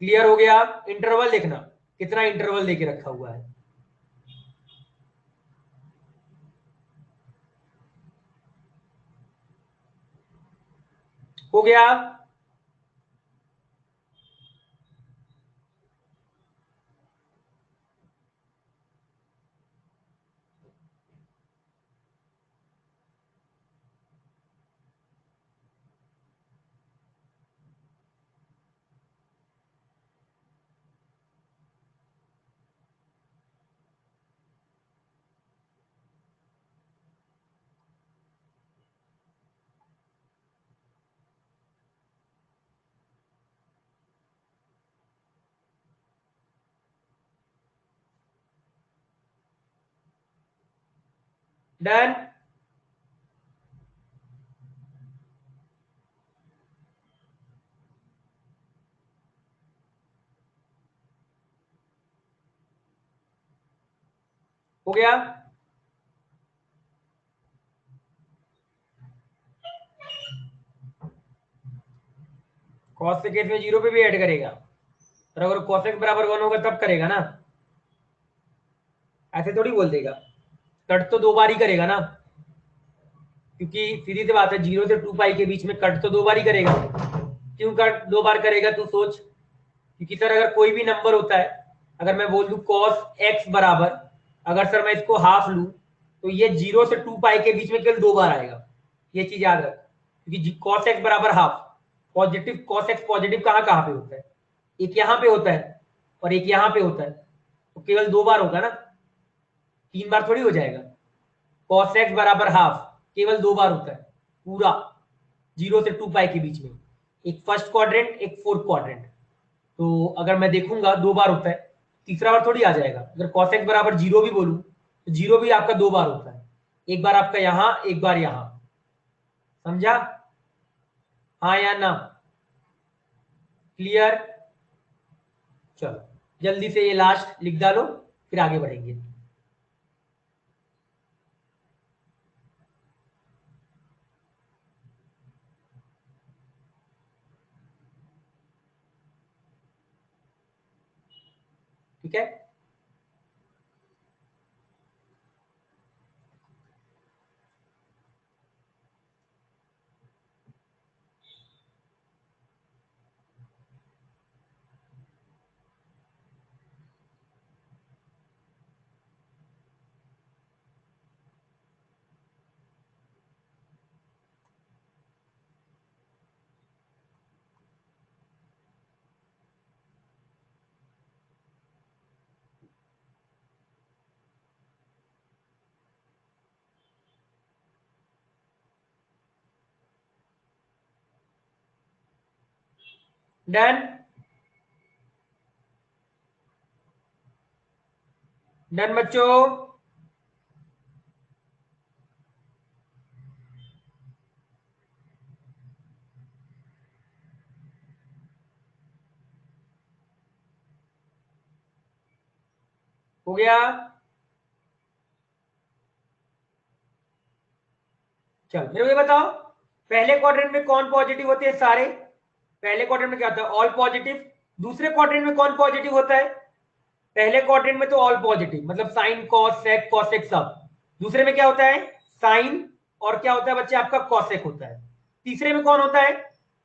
क्लियर हो गया? इंटरवल देखना कितना इंटरवल देके रखा हुआ है। हो गया? डन? हो गया? कॉस के केस में 0 पे भी ऐड करेगा, और अगर कॉस एक्स बराबर 1 होगा तब करेगा ना, ऐसे थोड़ी बोल देगा। कट तो 2 बार ही करेगा ना, क्योंकि सीधी सी बात है, 0 से 2 पाई के बीच में कट तो 2 बार ही करेगा। क्यों कट 2 बार करेगा तू सोच, क्योंकि सर अगर कोई भी नंबर होता है, अगर मैं बोल दूं कॉस एक्स बराबर, अगर सर मैं इसको हाफ लू तो ये 0 से 2 पाई के बीच में केवल 2 बार आएगा। ये चीज याद रख, क्योंकि कॉस एक्स बराबर half, positive cos x positive कहाँ कहाँ पे होता है, एक यहाँ पे होता है और एक यहाँ पे होता है, तो केवल 2 बार होगा ना, 3 बार थोड़ी हो जाएगा। कॉस एक्स बराबर हाफ केवल 2 बार होता है पूरा, 0 से 2 पाई के बीच में, एक फर्स्ट क्वाड्रेंट एक फोर्थ क्वाड्रेंट। तो अगर मैं देखूंगा 2 बार होता है, तीसरा बार थोड़ी आ जाएगा। अगर cos x बराबर 0 भी बोलूं तो 0 भी आपका 2 बार होता है, एक बार आपका यहां एक बार यहां। समझा? हाँ या ना? क्लियर? चलो जल्दी से ये लास्ट लिख डालो, फिर आगे बढ़ेंगे। ठीक है? डन? डन बच्चों? हो गया। चल मेरे को ये बताओ, पहले क्वाड्रेंट में कौन पॉजिटिव होते हैं? सारे। पहले क्वाड्रेंट में क्या होता है? All positive. दूसरे क्वाड्रेंट में कौन पॉजिटिव होता है? पहले क्वाड्रेंट में तो ऑल पॉजिटिव, मतलब साइन कॉस सेक कॉसेक सब। दूसरे में क्या होता है? साइन और क्या होता है बच्चे आपका? कॉसेक होता है। तीसरे में कौन होता है?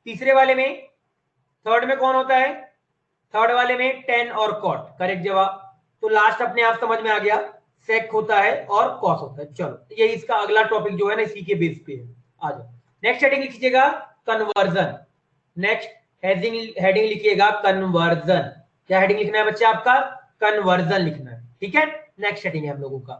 तीसरे वाले में, थर्ड में कौन होता है? थर्ड वाले में टेन और कॉट। करेक्ट जवाब। तो लास्ट अपने आप समझ में आ गया, सेक होता है और कॉस होता है। चलो ये इसका अगला टॉपिक जो है ना इसी के बेस पे है। आ जाओ नेक्स्ट हेडिंग लिखिएगा कन्वर्जन। नेक्स्ट हेडिंग लिखिएगा कन्वर्जन। क्या हेडिंग लिखना है बच्चे आपका? कन्वर्जन लिखना है। ठीक है, नेक्स्ट हेडिंग है हम लोगों का।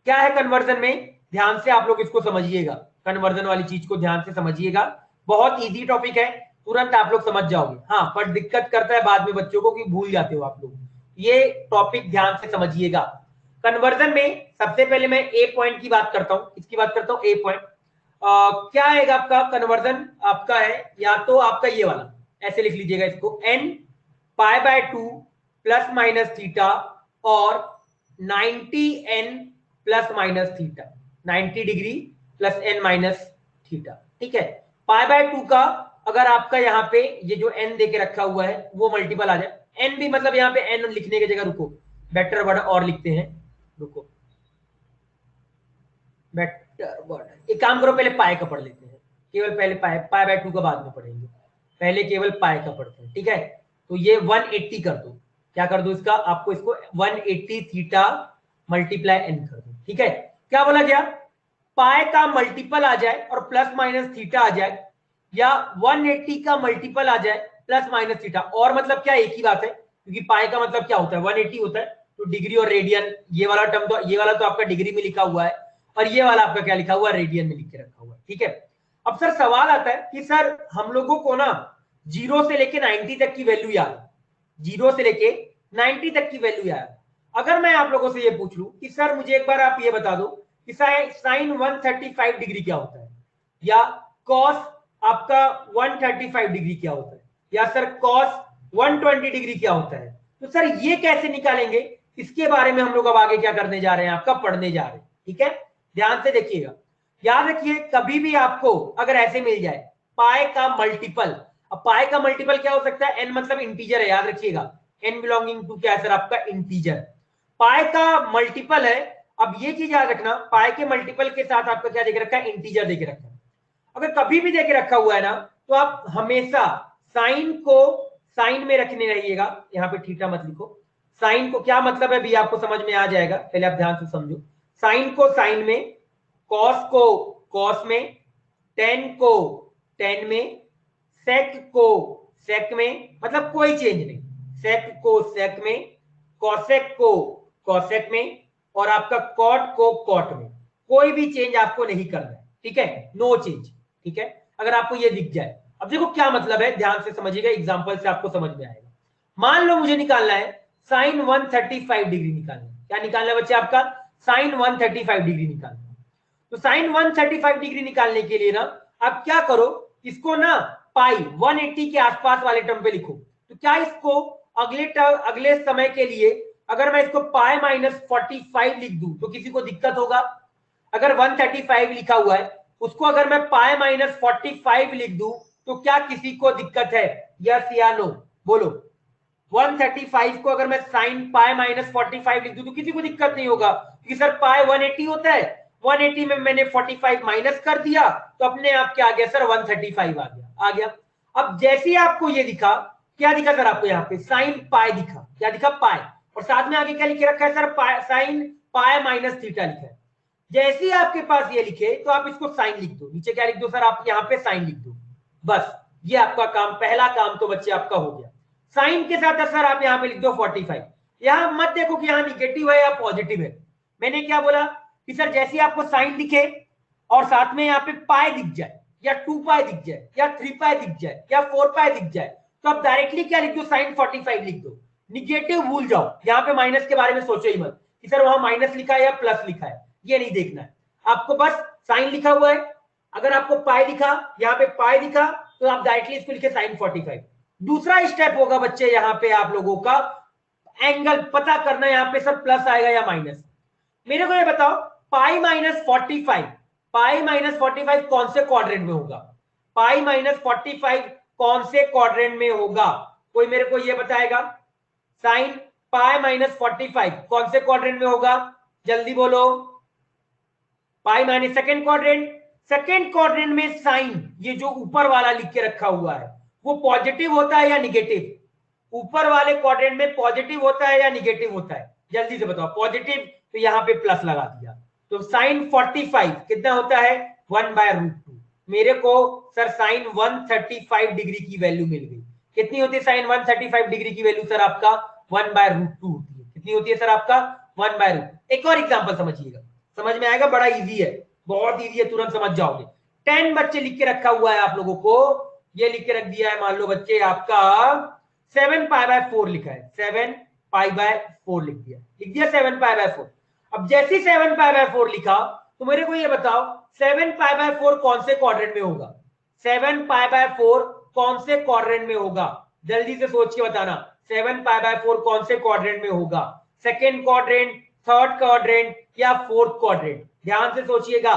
क्या है कन्वर्जन में? ध्यान से आप लोग इसको समझिएगा, कन्वर्जन वाली चीज को ध्यान से समझिएगा। बहुत इजी टॉपिक है, तुरंत आप लोग समझ जाओगे। हाँ पर दिक्कत करता है बाद में बच्चों को कि भूल जाते हो आप लोग। ये टॉपिक ध्यान से समझिएगा। कन्वर्जन में सबसे पहले मैं ए पॉइंट की बात करता हूं, इसकी बात करता हूं। ए पॉइंट क्या है आपका? कन्वर्जन आपका है या तो आपका ये वाला, ऐसे लिख लीजिएगा इसको, n pi by 2 plus minus theta और 90n plus minus theta, 90 degree plus n minus theta. ठीक है, पाई बाय 2 का अगर आपका यहाँ पे ये जो n देके रखा हुआ है वो मल्टीपल आ जाए, n भी मतलब यहाँ पे n लिखने की जगह रुको, बेटर वर्ड और लिखते हैं, रुको बेटर वर्ड। एक काम करो, पहले पाई का पढ़ लेते हैं, केवल पहले पाई, पाई बाय 2 का बाद में पढ़ेंगे, पहले केवल पाई का पढ़ते हैं। ठीक है, तो ये 180 कर दो। क्या कर दो इसका? आपको इसको 180 थीटा मल्टीप्लाई एन कर दो। ठीक है, क्या बोला गया? पाई का मल्टीपल आ जाए और प्लस माइनस थीटा आ जाए, या 180 का मल्टीपल आ जाए प्लस माइनस थीटा। और मतलब क्या, एक ही बात है, क्योंकि पाई का मतलब क्या होता है? 180 होता है, तो डिग्री और रेडियन, ये वाला टर्म तो, ये वाला तो आपका डिग्री में लिखा हुआ है और ये वाला आपका क्या लिखा हुआ है? रेडियन में लिख के रखा हुआ है। ठीक है, अब सर सवाल आता है कि सर हम लोगों को ना 0 से लेके 90 तक की वैल्यू याद है, 0 से लेके 90 तक की वैल्यू याद है। अगर मैं आप लोगों से ये पूछ लूं कि सर मुझे एक बार आप ये बता दो कि साइन 135 डिग्री क्या होता है, या कॉस आपका 135 डिग्री क्या होता है, या सर कॉस 120 डिग्री क्या होता है, तो सर ये कैसे निकालेंगे? इसके बारे में हम लोग अब आगे क्या करने जा रहे हैं, आपका पढ़ने जा रहे हैं। ठीक है, ध्यान से देखिएगा, याद रखिए कभी भी आपको अगर ऐसे मिल जाए पाई का मल्टीपल, अब पाई का मल्टीपल क्या हो सकता है? एन मतलब इंटीजर है, याद रखिएगा, एन बिलोंगिंग टू क्या है सर? आपका इंटीजर। पाई का मल्टीपल है, अब ये चीज याद रखना, पाई के मल्टीपल के साथ आपका क्या देके रखा है? इंटीजर देके रखा है। अगर कभी भी देके रखा हुआ है ना, तो आप हमेशा साइन को साइन में रखने रहिएगा, यहाँ पे थीटा मत लिखो। साइन को क्या मतलब है भी आपको समझ में आ जाएगा, पहले आप ध्यान से समझो। साइन को साइन में, कॉस को कॉस में, टेन को टेन में, सेक को सेक में, मतलब कोई चेंज नहीं, सेक को सेक में, कॉसेक को कॉसेक में, और आपका कॉट को कॉट में, कोई भी चेंज आपको नहीं करना है। ठीक है, नो चेंज। ठीक है, अगर आपको ये दिख जाए, अब देखो क्या मतलब है, ध्यान से समझिएगा, एग्जांपल से आपको समझ में आएगा। मान लो मुझे निकालना है साइन 135 डिग्री निकालना है। क्या निकालना है बच्चे आपका? साइन 135 डिग्री निकालना है। तो साइन 135 डिग्री निकालने के लिए ना आप क्या करो, इसको ना पाई 180 के आसपास वाले टर्म पे लिखो। तो क्या इसको अगले समय के लिए अगर मैं इसको पाई माइनस 45 लिख दूं तो किसी को दिक्कत होगा? अगर 135 लिखा हुआ है उसको अगर मैं पाई माइनस 45 लिख दूं तो क्या किसी को दिक्कत है? यस या नो, बोलो। 135 को अगर मैं साइन पाई माइनस 45 लिख दूं तो किसी को दिक्कत नहीं होगा, क्योंकि सर पाई 180 होता है, 180 में मैंने 45 माइनस कर दिया तो अपने आप क्या आ गया सर? 135 आ गया। अब जैसे ही आपको ये दिखा, क्या दिखा सर आपको? यहाँ पे साइन पाई दिखा, क्या दिखा? पाई, और साथ में आगे क्या लिखे रखा है sir? Sine pi minus theta लिखा है। जैसे ही आपके पास ये लिखे तो आप इसको साइन लिख दो, नीचे क्या लिख दो सर? आप यहाँ पे साइन लिख दो, बस ये आपका काम, पहला काम तो बच्चे आपका हो गया। साइन के साथ सर आप यहाँ पे लिख दो 45। यहां मत देखो कि यहाँ निगेटिव है या पॉजिटिव है, मैंने क्या बोला कि सर जैसे आपको साइन दिखे और साथ में यहाँ पे पाई दिख जाए, या 2 पाई दिख जाए, या 3 पाई दिख जाए, या 4 पाई दिख जाए, तो आप डायरेक्टली क्या लिख दो? साइन 45 लिख दो। निगेटिव भूल जाओ, यहाँ पे माइनस के बारे में सोचो ही मत कि सर वहां माइनस लिखा है या प्लस लिखा है, ये नहीं देखना है आपको, बस साइन लिखा हुआ है। अगर आपको पाई दिखा, यहाँ पे पाई दिखा, तो आप डायरेक्टली इसको लिखे साइन 45। दूसरा स्टेप होगा बच्चे यहाँ पे आप लोगों का, एंगल पता करना है यहाँ पे सर प्लस आएगा या माइनस। मेरे को ये बताओ पाई माइनस 45, पाई माइनस 45 कौन से क्वाड्रेंट में होगा? पाई माइनस 45 कौन से क्वाड्रेंट में होगा? कोई मेरे को ये बताएगा? साइन पाई माइनस 45 कौन से क्वाड्रेंट में होगा? जल्दी बोलो। Pi minus second quadrant, second quadrant में साइन ये जो ऊपर वाला लिख के रखा हुआ है वो पॉजिटिव होता है या निगेटिव? ऊपर वाले क्वाड्रेंट में पॉजिटिव होता है या निगेटिव होता है? जल्दी से बताओ। पॉजिटिव तो यहाँ पे प्लस लगा दिया, तो साइन 45 कितना होता है? 1/√2। मेरे को सर साइन 135 डिग्री की वैल्यू मिल गई। कितनी होती है साइन 135 डिग्री की वैल्यू सर? आपका 1/√2 होती है। कितनी होती है सर आपका? 1/√2। एक और एग्जाम्पल समझिएगा, समझ में आएगा, बड़ा इजी है, बहुत इजी है, तुरंत समझ जाओगे। 10 बच्चे लिख के रखा हुआ है आप लोगों को, ये लिख के रख दिया है मान लो बच्चे आपका 7π/4 लिखा है, 7π/4 लिख दिया 7π/4। अब जैसे 7π/4 लिखा तो मेरे को ये बताओ 7π/4 कौन से क्वाड्रेंट में होगा? 7π/4 कौन से क्वाड्रेंट में होगा? जल्दी से सोच के बताना 7π/4 कौन से क्वाड्रेंट में होगा? सेकेंड क्वाड्रेंट, थर्ड क्वाड्रेंट या फोर्थ क्वाड्रेंट? ध्यान से सोचिएगा।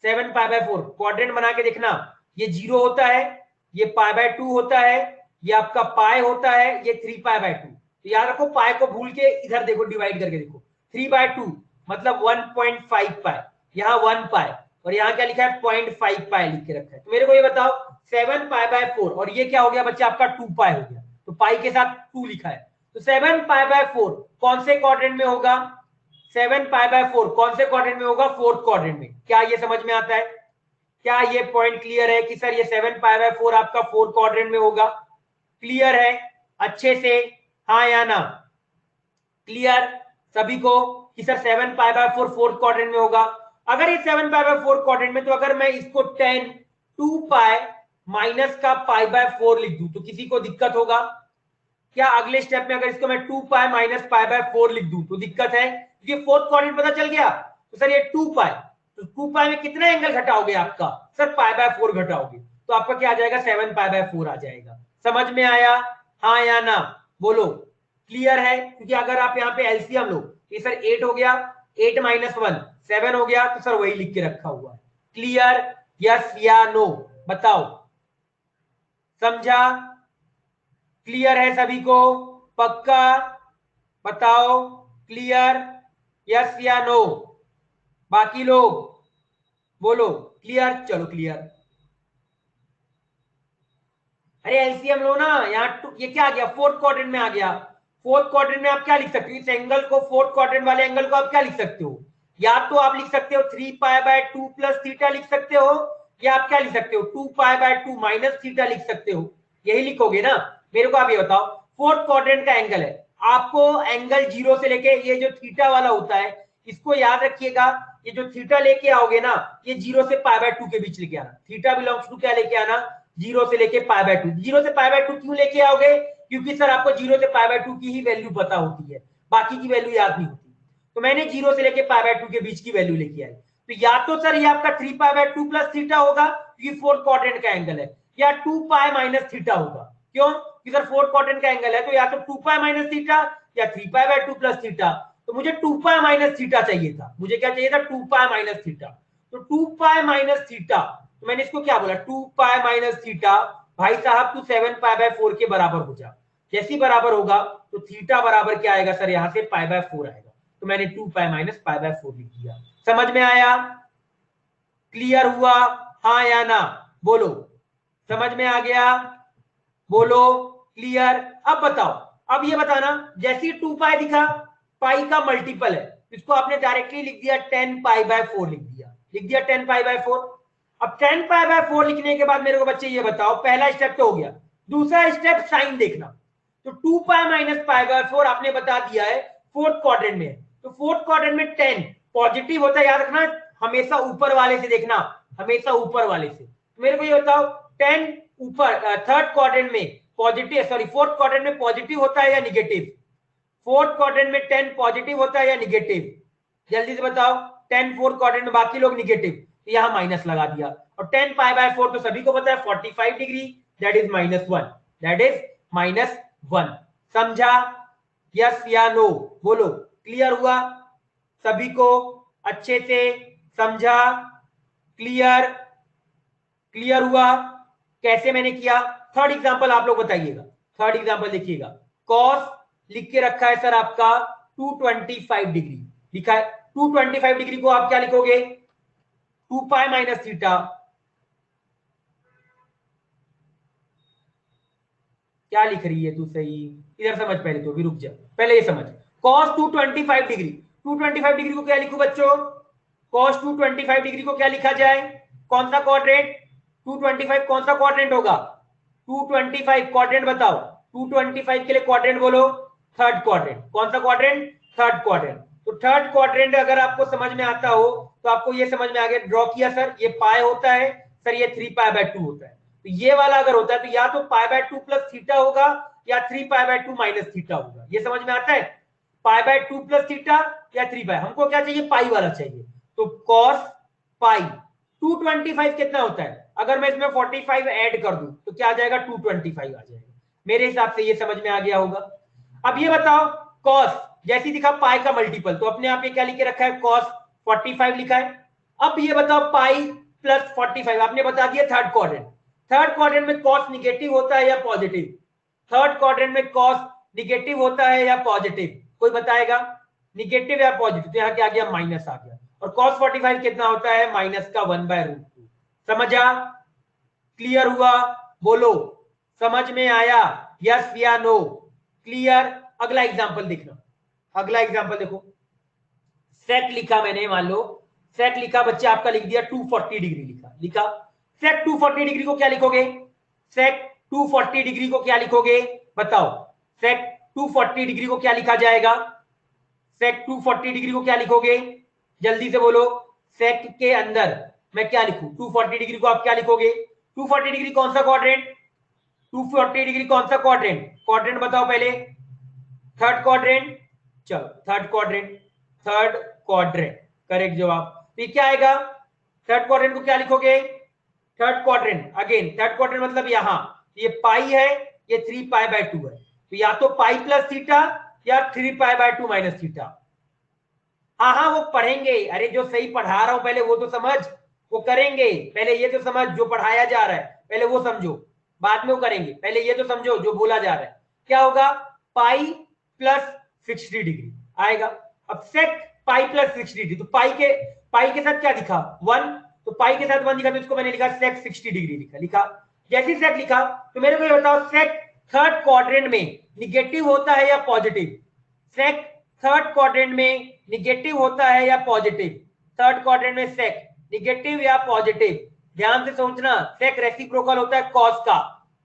7π/4 क्वाड्रेंट बना के देखना, ये 0 होता है, ये π/2 होता है, ये आपका पाई होता है, ये 3π/2। तो याद रखो पाई को भूल के इधर देखो, डिवाइड करके देखो, 3/2 मतलब 1.5 पाई, यहाँ 1 पाई और यहाँ क्या लिखा है 0.5 पाई लिख के रखा है। तो मेरे को ये बताओ 7π/4 और ये क्या हो गया बच्चे आपका 2 पाई हो गया, तो पाई के साथ 2 लिखा है। तो 7π/4 कौन से क्वाड्रेंट में होगा? 7π/4 कौन से क्वाड्रेंट में होगा? फोर्थ क्वाड्रेंट में। क्या ये समझ में आता है? क्या ये पॉइंट क्लियर है कि सर ये 7π/4 आपका फोर्थ क्वाड्रेंट में होगा? क्लियर है अच्छे से, हाँ या ना? क्लियर सभी को कि सर 7π/4 फोर्थ क्वाड्रेंट में होगा? अगर ये 7π/4 क्वाड्रेंट में, तो अगर मैं इसको 10 2 पाई माइनस का π/4 लिख दूं तो किसी को दिक्कत होगा क्या? अगले स्टेप में अगर इसको मैं 2 पाई माइनस π/4 लिख दूं तो दिक्कत है? ये फोर्थ क्वाड्रेंट पता चल गया। तो सर ये 2 पाई, तो 2 पाई में कितना एंगल घटाओगे आपका? सर π/4 घटाओगे, तो आपका क्या आ जाएगा? 7π/4 आ जाएगा। समझ में आया, हाँ या ना? बोलो क्लियर है? क्योंकि अगर आप यहाँ पे एलसीएम लो, ये सर 8 हो गया, 8 - 1 7 हो गया, तो सर वही लिख के रखा हुआ है। क्लियर? यस या नो बताओ, समझा? क्लियर है सभी को? पक्का बताओ क्लियर, यस या नो? बाकी लोग बोलो क्लियर। चलो क्लियर। अरे एलसीएम लो ना, यहाँ ये क्या आ गया? फोर्थ क्वाड्रेंट में आ गया। फोर्थ क्वाड्रेंट में आप क्या लिख सकते हो? इस एंगल को, फोर्थ क्वाड्रेंट वाले एंगल को आप क्या लिख सकते हो? या तो आप लिख सकते हो 3π/2 प्लस थीटा लिख सकते हो, या आप क्या लिख सकते हो 2π/2 माइनस थीटा लिख सकते हो। यही लिखोगे ना? मेरे को आप ये बताओ, फोर्थ क्वाड्रेंट का एंगल है, आपको एंगल 0 से लेके ये जो थीटा वाला होता है इसको याद रखिएगा, ये जो थीटा लेके आओगे ना, ये 0 से π/2 के बीच लेके आना। थीटा बिलोंग्स टू क्या लेके आना? 0 से लेके π/2। 0 से π/2 क्यों लेके आओगे? क्योंकि सर आपको 0 से π/2 की ही वैल्यू पता होती है, बाकी की वैल्यू याद नहीं होती। तो मैंने 0 से लेके π/2 के बीच की वैल्यू लेके आई। तो या तो सर ये आपका 3π/2 प्लस थीटा होगा क्योंकि फोर्थ क्वाड्रेंट का एंगल है, या 2 पाई माइनस थीटा होगा। क्यों? क्योंकि सर फोर्थ क्वाड्रेंट का एंगल है, तो या तो 2 पाई माइनस थीटा या 3π/2 प्लस थीटा। तो मुझे 2 पाई माइनस थीटा चाहिए था। मुझे क्या चाहिए था? 2 पाई माइनस थीटा। तो 2 पाई माइनस थीटा, तो मैंने इसको क्या बोला? 2 पाई माइनस थीटा। भाई साहब तू 7π/4 के बराबर हो जा। जैसी बराबर होगा तो थीटा बराबर क्या आएगा सर? यहाँ से π/4 आएगा। तो मैंने 2 पाई माइनस π/4 लिख दिया। समझ में आया? क्लियर हुआ, हाँ या ना? बोलो समझ में आ गया? बोलो क्लियर। अब बताओ, अब ये बताना, जैसे 2 पाई दिखा, पाई का मल्टीपल है, इसको आपने डायरेक्टली लिख दिया 10π/4 लिख दिया 10π/4। अब 10π/4 लिखने के बाद मेरे को बच्चे ये बताओ, पहला स्टेप तो हो गया, दूसरा स्टेप साइन देखना। तो 2 पाई माइनस π/4 आपने बता दिया है फोर्थ क्वाड्रेंट में, तो फोर्थ क्वाड्रेंट में 10 पॉजिटिव होता है, याद रखना हमेशा ऊपर वाले से देखना, हमेशा ऊपर वाले से। तो मेरे को ये बताओ 10 ऊपर, थर्ड क्वाड्रेंट में पॉजिटिव, सॉरी फोर्थ क्वाड्रेंट में पॉजिटिव होता है या निगेटिव? फोर्थ क्वाड्रेंट में 10 पॉजिटिव होता है या निगेटिव? जल्दी से बताओ। 10 फोर्थ क्वाड्रेंट में, बाकी लोग निगेटिव, तो यहां माइनस लगा दिया। और 10π/4 तो सभी को पता है 45 degree, that is -1, that is -1। समझा? यस या नो, बोलो। क्लियर हुआ सभी को? अच्छे से समझा? क्लियर? क्लियर हुआ कैसे मैंने किया? थर्ड एग्जांपल आप लोग बताइएगा। थर्ड एग्जांपल देखिएगा। कॉस लिख के रखा है सर आपका 225 डिग्री, लिखा है 225 डिग्री को आप क्या लिखोगे? 2 पाई माइनस थीटा। क्या लिख रही है तू? सही इधर समझ पहले, तो भी रुक जा, पहले ये समझ। cos 225 डिग्री, 225 डिग्री को क्या लिखूं बच्चों? cos 225 डिग्री को क्या लिखा जाए? कौन सा क्वाड्रेंट? 225 कौन सा क्वाड्रेंट होगा? 225 क्वाड्रेंट बताओ। 225 के लिए क्वाड्रेंट बोलो। Third quadrant. कौन सा क्वाड्रेंट? Third quadrant. तो थर्ड क्वाड्रेंट अगर आपको समझ में आता हो तो आपको ये समझ में आ गया, ड्रॉ किया सर, ये पाई होता है सर, ये 3 पाई बाय 2 होता है। तो ये वाला अगर होता है तो या तो पाई बाय 2 प्लस थीटा होगा या 3 पाई बाय 2 माइनस थीटा होगा। ये समझ में आता है? पाई बाय 2 प्लस थीटा या 3 पाई। हमको क्या चाहिए? पाई वाला चाहिए। तो कॉस पाई 225 कितना होता है? अगर मैं इसमें 45 ऐड कर दूं तो क्या आ जाएगा? 225 आ जाएगा। मेरे हिसाब से ये समझ में आ गया होगा। अब ये बताओ, कॉस जैसी दिखा पाई का मल्टीपल, तो अपने आप ये क्या लिख के रखा है? कॉस 45 लिखा है। अब ये बताओ पाई प्लस 45, आपने बता दिया थर्ड क्वाड्रेंट। थर्ड क्वाड्रेंट में कॉस निगेटिव होता है या पॉजिटिव? थर्ड क्वाड्रेंट में कॉस निगेटिव होता है या पॉजिटिव? कोई बताएगा? निगेटिव या पॉजिटिव? तो यहाँ क्या आ गया? माइनस आ गया। और cos 45 कितना होता है? माइनस का 1/√2। समझा? क्लियर हुआ? बोलो समझ में आया? यस या नो? क्लियर? अगला एग्जांपल देखना। अगला एग्जांपल देखो। सेक लिखा मैंने, मान लो सेक लिखा, बच्चे आपका लिख दिया 240 डिग्री लिखा। सेक 240 डिग्री को क्या लिखोगे? सेक 240 डिग्री को क्या लिखोगे? बताओ। सेक 240 डिग्री को क्या लिखा जाएगा? सेक 240 डिग्री को क्या लिखोगे? जल्दी से बोलो। सेक के अंदर मैं क्या लिखूं? 240 डिग्री को आप क्या लिखोगे? 240 डिग्री कौन सा क्वाड्रेंट? 240 डिग्री कौन सा क्वाड्रेंट? क्वाड्रेंट बताओ पहले। Third quadrant. चलो third quadrant, third quadrant correct जवाब। तो ये क्या आएगा? थर्ड क्वाड्रेंट को क्या लिखोगे? Third quadrant again, third quadrant मतलब यहां ये पाई है, ये 3 पाई बाय 2 है, तो या तो पाई प्लस थीटा या 3 पाई बाय 2 माइनस थीटा। हाँ वो पढ़ेंगे, अरे जो सही पढ़ा रहा हूं पहले वो तो समझ, वो करेंगे। पहले ये तो समझ जो पढ़ाया जा रहा है, पहले वो समझो, बाद में वो करेंगे। पहले ये तो समझो जो बोला जा रहा है। क्या होगा? पाई प्लस 60 डिग्री आएगा। अब सेक पाई प्लस 60 डिग्री, तो पाई के साथ क्या दिखा? 1, तो पाई के साथ 1 दिखा, तो इसको मैंने लिखा सेक 60 डिग्री लिखा। जैसे सेक लिखा तो मेरे को ये बताओ, सेक थर्ड क्वाड्रेंट में निगेटिव होता है या पॉजिटिव? सेक थर्ड क्वाड्रेंट में निगेटिव होता है या पॉजिटिव? थर्ड क्वाड्रेंट में सेक निगेटिव या पॉजिटिव? ध्यान से सोचना। सेक रेसिप्रोकल होता है कॉस का,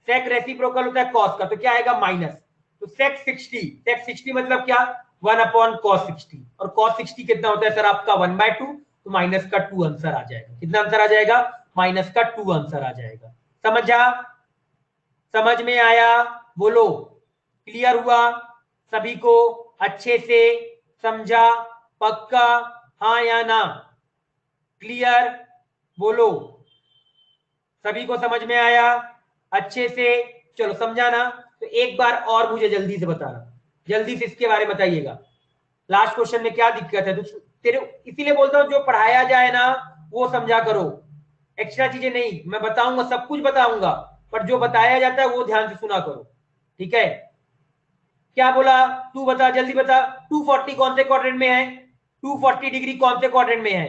सेक रेसिप्रोकल होता है कॉस का, तो क्या आएगा? माइनस। तो सेक 60 मतलब क्या? 1/cos 60। और cos 60 कितना होता है सर आपका? 1/2, तो माइनस का 2 आंसर आ जाएगा। कितना आंसर आ जाएगा? माइनस का 2 आंसर आ जाएगा। समझा? समझ में आया? बोलो। क्लियर हुआ सभी को? अच्छे से समझा? पक्का? हाँ या ना? क्लियर? बोलो। सभी को समझ में आया अच्छे से? चलो समझाना। तो एक बार और मुझे जल्दी से बताना, जल्दी से इसके बारे में बताइएगा। लास्ट क्वेश्चन में क्या दिक्कत है? तो तेरे इसीलिए बोलता हूं जो पढ़ाया जाए ना वो समझा करो, एक्स्ट्रा चीजें नहीं। मैं बताऊंगा, सब कुछ बताऊंगा, पर जो बताया जाता है वो ध्यान से सुना करो। ठीक है? क्या बोला? तू बता, जल्दी बता। 240 कौन से क्वाड्रेंट में है? 240 डिग्री कौन से क्वाड्रेंट में है?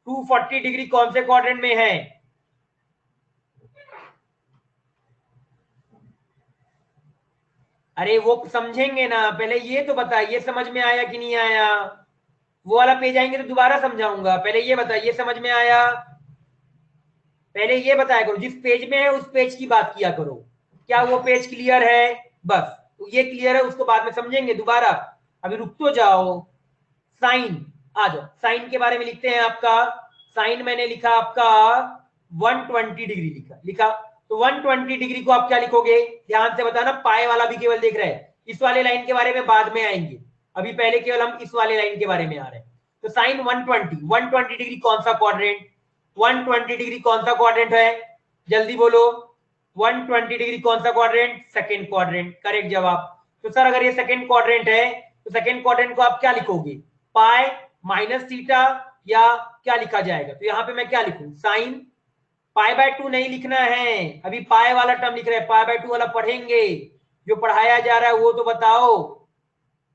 240 डिग्री कौन से क्वाड्रेंट में है? अरे वो समझेंगे ना, पहले ये तो बता, ये समझ में आया कि नहीं आया? वो वाला पेज आएंगे तो दोबारा समझाऊंगा। पहले ये बता, ये समझ में आया? पहले ये बताया करो, जिस पेज में है उस पेज की बात किया करो। क्या वो पेज क्लियर है? बस तो ये क्लियर है, उसको बाद में समझेंगे दोबारा। अभी रुक तो जाओ। साइन आ जाओ, साइन के बारे में लिखते हैं। आपका साइन मैंने लिखा आपका 120 डिग्री लिखा। तो 120 डिग्री को आप क्या लिखोगे? ध्यान से बताना, पाए वाला भी केवल देख रहे हैं, इस वाले लाइन के बारे में बाद में आएंगे, अभी पहले केवल हम इस वाले लाइन के बारे में आ रहे हैं। तो साइन 120 डिग्री कौन सा क्वाड्रेंट? 120 डिग्री कौन सा क्वाड्रेंट है? जल्दी बोलो। 120 डिग्री कौन सा क्वाड्रेंट? सेकेंड क्वाड्रेंट करेक्ट जवाब। तो सर अगर ये सेकेंड क्वाड्रेंट है तो सेकेंड क्वाड्रेंट को आप क्या लिखोगे, पाई माइनस थीटा या क्या लिखा जाएगा, तो यहां पे मैं क्या लिखूं, साइन पाई बाय 2 नहीं लिखना है, अभी पाई वाला टर्म लिख रहे हैं, पाई बाय 2 वाला पढ़ेंगे, जो पढ़ाया जा रहा है वो तो बताओ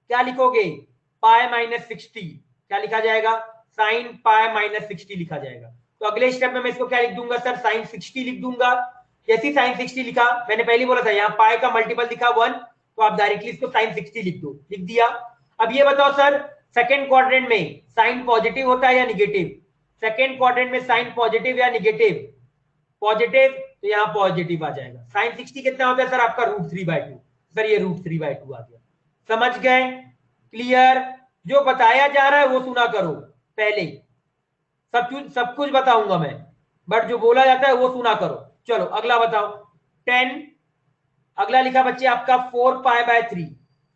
क्या लिखोगे, पाई माइनस 60, क्या लिखा जाएगा, साइन पाई माइनस 60 लिखा जाएगा। तो अगले स्टेप में मैं इसको क्या लिख दूंगा सर, साइन 60 लिख दूंगा। जैसे साइन 60 लिखा, मैंने पहले बोला था यहाँ पाई का मल्टीपल दिखा 1, तो आप डायरेक्टली इसको साइन 60 लिख दो, लिख दिया। अब ये बताओ सर सेकेंड क्वाड्रेंट में साइन पॉजिटिव होता है या निगेटिव, सेकेंड क्वाड्रेंट में साइन पॉजिटिव या निगेटिव, पॉजिटिव, तो यहाँ पॉजिटिव आ जाएगा। साइन 60 कितना होता है सर आपका √3/2, सर ये √3/2 आ गया। समझ गए, क्लियर, जो बताया जा रहा है वो सुना करो पहले, सब कुछ बताऊंगा मैं, बट जो बोला जाता है वो सुना करो। चलो अगला बताओ 10, अगला लिखा बच्चे आपका 4π/3।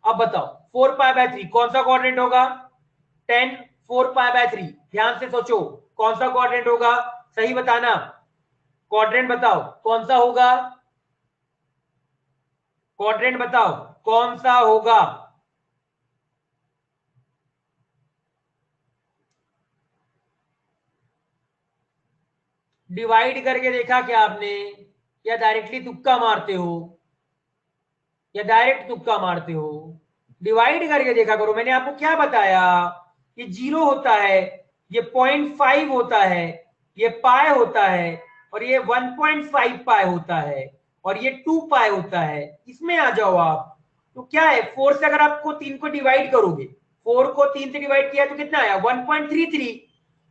अब बताओ 4π/3 कौन सा क्वाड्रेंट होगा, 10 4π/3, ध्यान से सोचो कौन सा क्वाड्रेंट होगा, सही बताना, क्वाड्रेंट बताओ कौन सा होगा, क्वाड्रेंट बताओ कौन सा होगा, डिवाइड करके देखा क्या आपने, या डायरेक्टली तुक्का मारते हो, या डायरेक्ट तुक्का मारते हो, डिवाइड करके देखा करो। मैंने आपको क्या बताया, ये 0 होता है, ये 0.5 होता है, ये पाई होता है, और ये 1.5 पाई होता है, और ये 2 पाई होता है, इसमें आ जाओ आप। तो क्या है 4 से अगर आपको 3 को डिवाइड करोगे, 4 को 3 से डिवाइड किया तो कितना आया 1.33,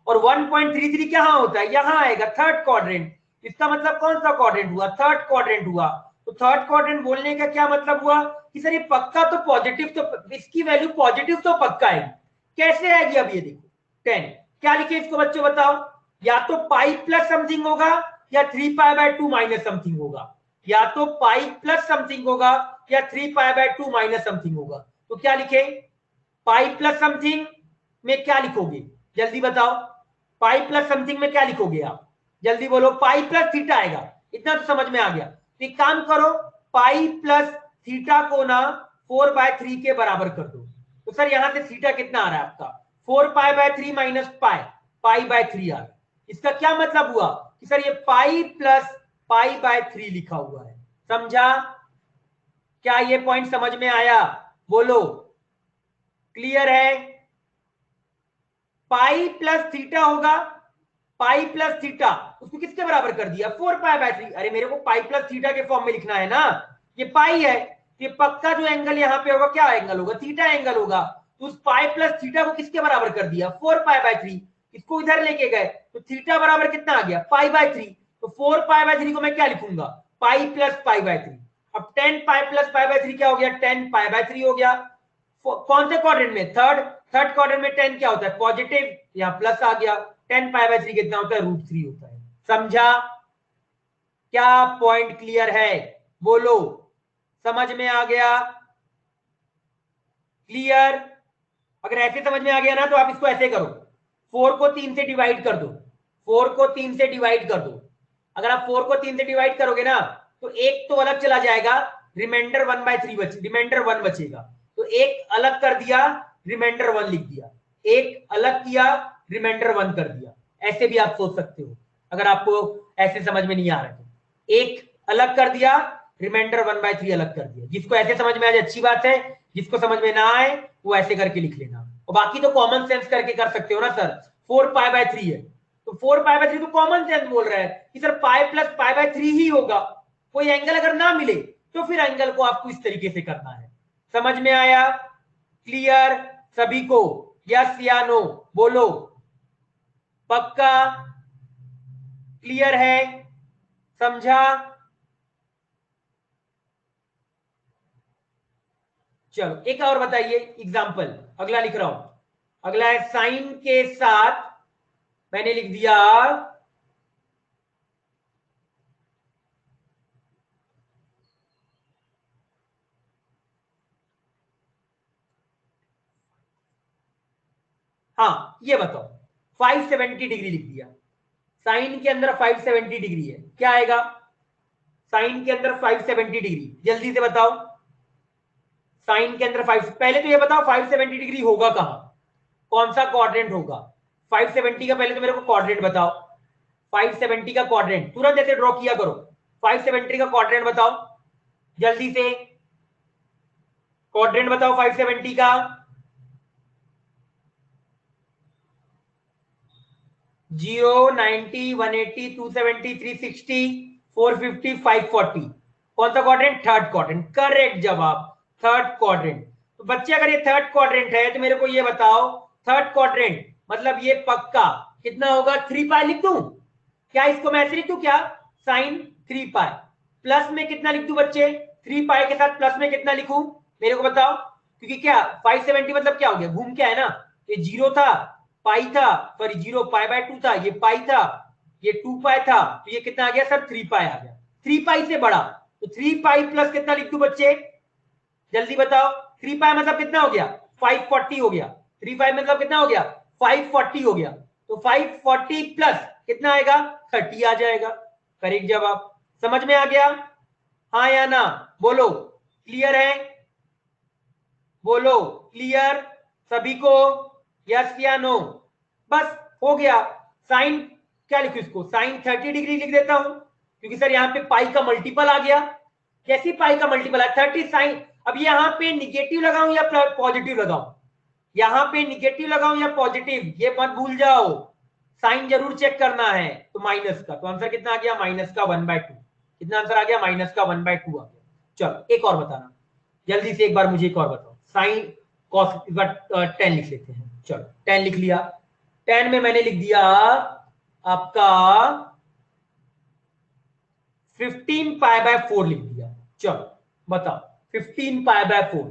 और 1.33 कहाँ होता है, यहां आएगा थर्ड क्वाड्रेंट, इसका मतलब कौन सा क्वाड्रेंट हुआ, थर्ड क्वाड्रेंट हुआ। तो थर्ड क्वाड्रेंट बोलने का क्या मतलब हुआ कि सर ये पक्का तो पॉजिटिव, तो इसकी वैल्यू पॉजिटिव तो पक्का आएगी, कैसे आएगी, अब ये देखो 10, क्या लिखे इसको बच्चों बताओ, या तो पाई प्लस समथिंग होगा या 3π/2 माइनस समथिंग होगा, या तो पाई प्लस समथिंग होगा या 3π/2 माइनस समथिंग होगा। तो क्या लिखे, पाई प्लस समथिंग में क्या लिखोगे, जल्दी बताओ, पाई प्लस समथिंग में क्या लिखोगे आप, जल्दी बोलो, पाई प्लस थीटा आएगा, इतना तो समझ में आ गया। तो एक काम करो, पाई प्लस थीटा को ना 4/3 के बराबर कर दो, तो सर यहां से थीटा कितना आ रहा है आपका 4π/3 माइनस पाई/3 आ रहा है। इसका क्या मतलब हुआ कि सर ये पाई प्लस पाई/3 लिखा हुआ है, समझा, क्या ये पॉइंट समझ में आया, बोलो, क्लियर है, पाई प्लस थीटा होगा, पाई प्लस थीटा उसको किसके बराबर कर दिया 4π/3, अरे मेरे को पाई प्लस थीटा के फॉर्म में लिखना है ना, ये पाई है, ये पक्का जो एंगल यहाँ पे होगा क्या एंगल होगा, थीटा एंगल होगा, तो उस पाई प्लस थीटा को किसके बराबर कर दिया 4π/3, इसको इधर लेके गए तो थीटा बराबर कितना आ गया पाई/3, तो 4π/3 को मैं क्या लिखूंगा पाई प्लस पाई/3, अब 10 पाई प्लस पाई/3 क्या हो गया 10 पाई/3 हो गया। कौन से क्वाड्रेंट में, थर्ड क्वाड्रेंट में 10 क्या होता है पॉजिटिव, यहाँ प्लस आ गया, 10π/3 कितना होता है √3 होता है, समझा, क्या पॉइंट क्लियर है, बोलो, समझ में आ गया, क्लियर, अगर ऐसे समझ में आ गया ना तो आप इसको ऐसे करो, 4 को 3 से डिवाइड कर दो, 4 को 3 से डिवाइड कर दो, अगर आप 4 को 3 से डिवाइड करोगे ना तो एक तो अलग चला जाएगा, रिमाइंडर 1/3 रिमाइंडर 1 बचेगा, तो एक अलग कर दिया, रिमाइंडर 1 लिख दिया, एक अलग किया, रिमाइंडर 1 कर दिया, ऐसे भी आप सोच सकते हो, अगर आपको ऐसे समझ में नहीं आ रहा तो एक अलग कर दिया, रिमाइंडर 1/3 अलग कर दिया, जिसको ऐसे समझ में आ जाए अच्छी बात है, जिसको समझ में ना आए वो ऐसे करके लिख लेना, और बाकी तो कॉमन सेंस करके कर सकते हो ना सर, 4π/3 है तो 4π/3 तो कॉमन सेंस बोल रहा है कि सर पाई प्लस पाई/3 ही होगा, कोई एंगल अगर ना मिले तो फिर एंगल को आपको इस तरीके से करना है, समझ में आया, क्लियर सभी को, यस या नो, बोलो, पक्का, क्लियर है, समझा, चलो एक और बताइए एग्जांपल, अगला लिख रहा हूं, अगला है साइन के साथ, मैंने लिख दिया हाँ ये बताओ 570 डिग्री लिख दिया, साइन के अंदर 570 डिग्री है, क्या आएगा साइन के अंदर 570 डिग्री, जल्दी से बताओ, साइन के अंदर 5, पहले तो ये बताओ 570 डिग्री होगा कहां, कौन सा क्वाड्रेंट होगा? 570 का पहले तो मेरे को क्वाड्रेंट बताओ, 570 का क्वाड्रेंट तुरंत ऐसे ड्रॉ किया करो। 570 का क्वाड्रेंट बताओ जल्दी से, क्वाड्रेंट बताओ 570 का। 0, 90, 180, 270, 360, 450, 540। कौन सा क्वाड्रेंट? थर्ड क्वाड्रेंट, करेक्ट जवाब, थर्ड क्वाड्रेंट। तो बच्चे अगर ये थर्ड क्वाड्रेंट है तो मेरे को ये बताओ, थर्ड क्वाड्रेंट मतलब ये पक्का कितना होगा? 3 पाई लिख दूं क्या? इसको मैं ऐसे लिख दूं क्या? साइन 3 पाई, प्लस में कितना लिख दूं बच्चे? 3 पाई के साथ प्लस में कितना लिखूं मेरे को बताओ? क्योंकि क्या 570 मतलब क्या हो गया, घूम के है ना, ये 0 था, पाई था, सॉरी 0 पाई बाय 2 था, ये पाई था, ये 2 पाई था, तो ये कितना आ गया सर? 3 पाई आ गया, 3 पाई से बड़ा। तो 3 पाई प्लस कितना लिख दूं बच्चे, जल्दी बताओ? 3 पाई मतलब कितना हो गया? 540 हो गया। 3 पाई मतलब कितना हो गया? 540 हो गया। तो 540 प्लस कितना आएगा? 30 आ जाएगा, करेक्ट जवाब। समझ में आ गया? हाँ या ना बोलो, क्लियर है? बोलो क्लियर सभी को, यस या नो? बस हो गया। साइन क्या लिखूं इसको? साइन 30 डिग्री लिख देता हूं, क्योंकि सर यहाँ पे पाई का मल्टीपल आ गया। कैसी पाई का मल्टीपल है? 30 साइन। अब यहाँ पे निगेटिव लगाऊं या पॉजिटिव लगाऊं? यहाँ पे निगेटिव लगाऊं या पॉजिटिव, ये मत भूल जाओ, साइन जरूर चेक करना है। तो माइनस का, तो आंसर कितना आ गया? माइनस का 1/2। कितना आंसर आ गया? माइनस का 1/2 आ गया। चलो एक और बताना जल्दी से, एक बार मुझे एक और बताओ। साइन कॉस, इस बार 10 लिख लेते हैं। चलो 10 लिख लिया। 10 में मैंने लिख दिया आपका 15 पाई बाय 4 लिख दिया। चलो बताओ 15 पाई बाय 4।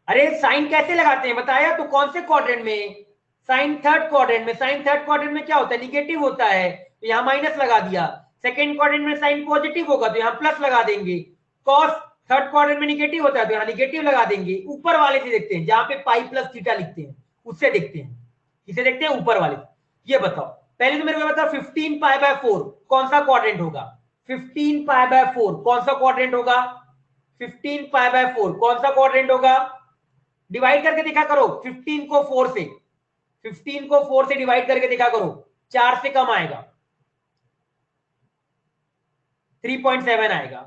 अरे साइन कैसे लगाते हैं बताया तो, कौन से क्वाड्रेंट में? साइन थर्ड क्वाड्रेंट में। साइन थर्ड क्वाड्रेंट में क्या होता है? निगेटिव होता है, तो यहां माइनस लगा दिया। सेकंड क्वाड्रेंट में साइन पॉजिटिव होगा तो यहां प्लस लगा देंगे। कॉस थर्ड क्वाड्रेंट में निगेटिव होता है तो यहां निगेटिव लगा देंगे। ऊपर वाले से देखते हैं, जहां पे पाई प्लस थीटा लिखते हैं उससे देखते हैं। किसे देखते हैं? ऊपर वाले। ये बताओ पहले तो मेरे को बताओ 15 पाई बाय 4 कौन सा क्वाड्रेंट होगा? 15 पाई बाय 4 कौन सा क्वाड्रेंट होगा? 15 पाई बाय 4 कौन सा क्वाड्रेंट होगा? डिवाइड करके दिखा करो 15 को 4 से, 15 को 4 से डिवाइड करके दिखा करो, 4 से कम आएगा, 3.7 आएगा।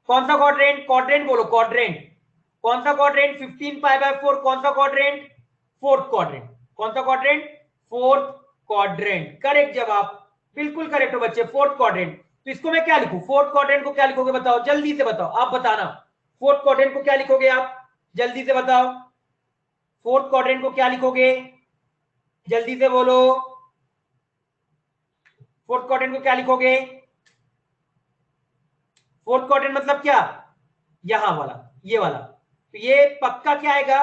कौन सा क्वाड्रेंट? क्वाड्रेंट बोलो, क्वाड्रेंट। कौन सा क्वाड्रेंट? 15 पाई बाय 4 कौन सा क्वाड्रेंट? Fourth quadrant. कौन सा क्वाड्रेंट? फोर्थ क्वाड्रेंट, करेक्ट जवाब, बिल्कुल करेक्ट हो बच्चे, फोर्थ क्वाड्रेंट। तो इसको मैं क्या लिखूं? फोर्थ क्वाड्रेंट को क्या लिखोगे बताओ, जल्दी से बताओ, आप बताना। फोर्थ क्वाड्रेंट को क्या लिखोगे आप? जल्दी से बताओ, फोर्थ क्वाड्रेंट को क्या लिखोगे? जल्दी से बोलो, फोर्थ क्वाड्रेंट को क्या लिखोगे? फोर्थ क्वाड्रेंट मतलब क्या? यहां वाला, ये वाला। तो ये पक्का क्या आएगा?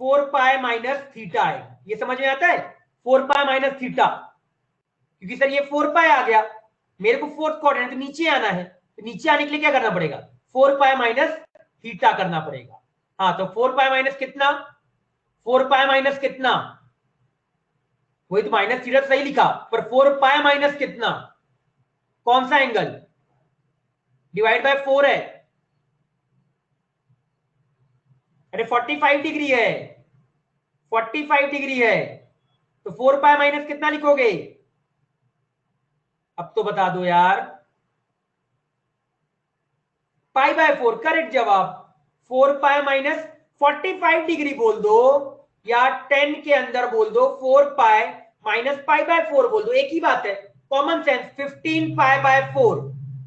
4 पाई माइनस थीटा आएगा। ये समझ में आता है? 4 पाई माइनस थीटा, क्योंकि सर ये 4 पाई आ गया, मेरे को फोर्थ क्वाड्रेंट तो नीचे आना है, तो नीचे आने के लिए क्या करना पड़ेगा? 4 पाई माइनस थीटा करना पड़ेगा। हाँ तो 4 पाई माइनस कितना? 4 पाई माइनस कितना? वही तो माइनस थीटा सही लिखा, पर 4 पाई माइनस कितना? कौन सा एंगल? डिवाइड बाय 4 है। अरे 45 डिग्री है, 45 डिग्री है, तो 4 पाई माइनस कितना लिखोगे? अब तो बता दो यार। पाई बाय 4, करेक्ट जवाब। 4 पाई माइनस 45 डिग्री बोल दो, या 10 के अंदर बोल दो, 4 पाई माइनस पाई बाय 4 बोल दो, एक ही बात है, कॉमन सेंस। 15 पाई बाय 4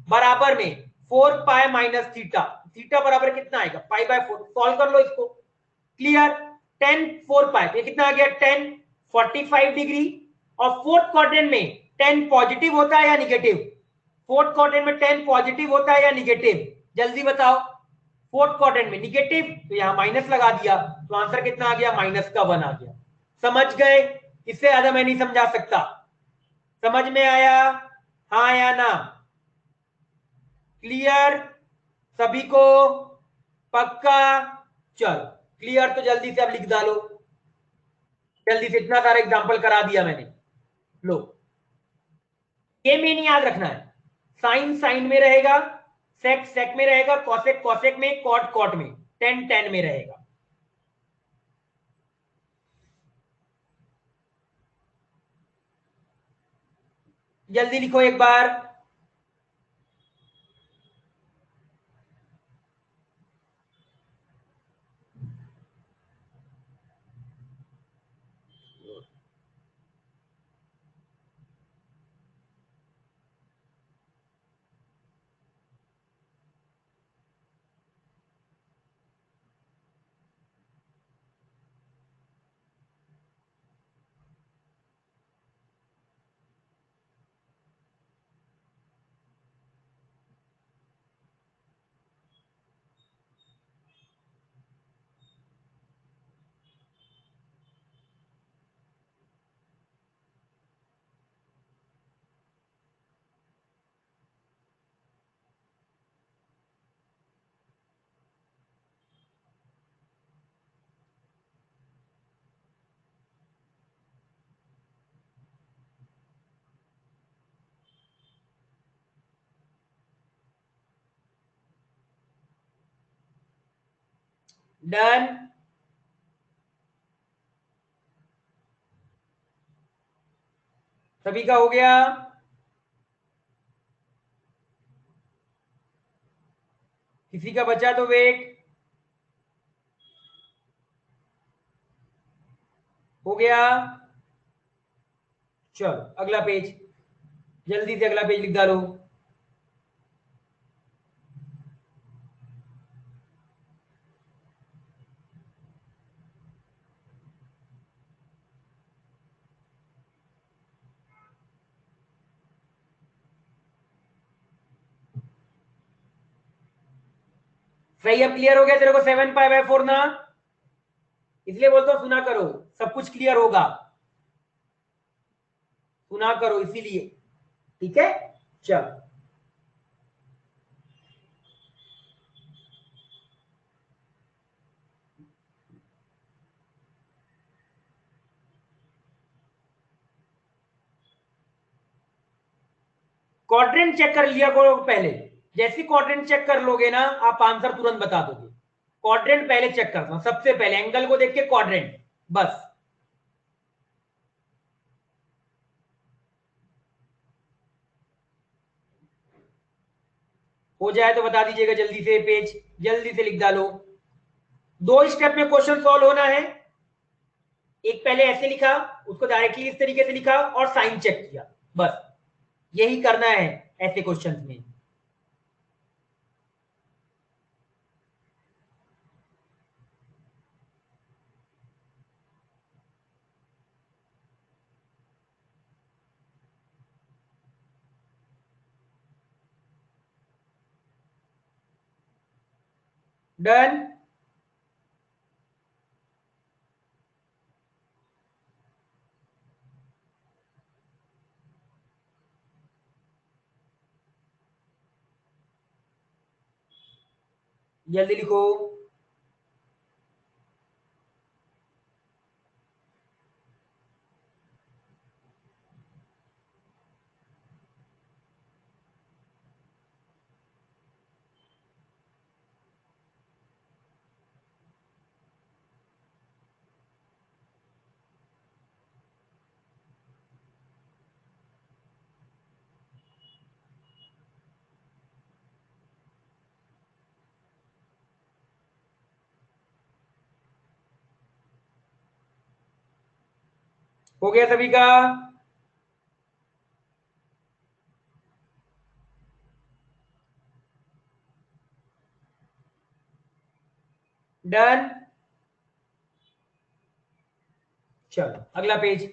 बराबर में 4 पाई माइनस थीटा, थीटा बराबर कितना आएगा? Pi by 4। सॉल्व कर लो इसको, क्लियर। 10 4 पाई, ये कितना आ गया? 10 45 डिग्री। और फोर्थ क्वाड्रेंट में 10 पॉजिटिव होता है या निगेटिव? फोर्थ क्वाड्रेंट में 10 पॉजिटिव होता है या निगेटिव? जल्दी बताओ। फोर्थ क्वाड्रेंट में निगेटिव, तो यहां माइनस लगा दिया, तो आंसर कितना आ गया? माइनस का 1 आ गया। समझ गए? इससे ज्यादा मैं नहीं समझा सकता। समझ में आया? हाँ या ना? क्लियर सभी को? पक्का? चलो क्लियर, तो जल्दी से अब लिख डालो, जल्दी से, इतना सारा एग्जांपल करा दिया मैंने। लो, ये मेन याद रखना है, साइन साइन में रहेगा, सेक सेक में रहेगा, कॉसेक कॉसेक में, कॉट कॉट में, टेन टेन में रहेगा। जल्दी लिखो एक बार। डन। सभी का हो गया? किसी का बचा तो वेट। हो गया? चलो अगला पेज, जल्दी से अगला पेज लिख डालो। सही, अब क्लियर हो गया तेरे को 7 पाई/4 ना? इसलिए बोलता हूं सुना करो, सब कुछ क्लियर होगा, सुना करो इसीलिए। ठीक है, चलो। क्वाड्रेंट चेक कर लिया करो पहले। जैसे क्वाड्रेंट चेक कर लोगे ना, आप आंसर तुरंत बता दोगे। क्वाड्रेंट पहले चेक करना, सबसे पहले एंगल को देख के क्वाड्रेंट, बस। हो जाए तो बता दीजिएगा जल्दी से, पेज जल्दी से लिख डालो। 2 स्टेप में क्वेश्चन सॉल्व होना है। एक पहले ऐसे लिखा, उसको डायरेक्टली इस तरीके से लिखा और साइन चेक किया, बस यही करना है ऐसे क्वेश्चंस में। डन। जल्दी लिखो। हो गया सभी का? डन। चलो अगला पेज।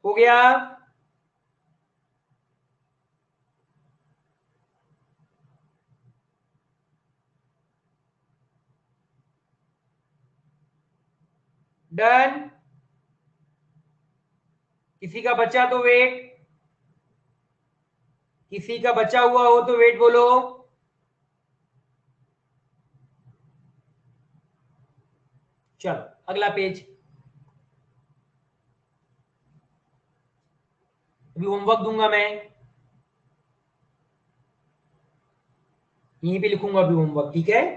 हो गया? डन। किसी का बचा तो वेट, किसी का बचा हुआ हो तो वेट बोलो। चलो अगला पेज। अभी होमवर्क दूंगा मैं, यहीं पे लिखूंगा अभी होमवर्क, ठीक है?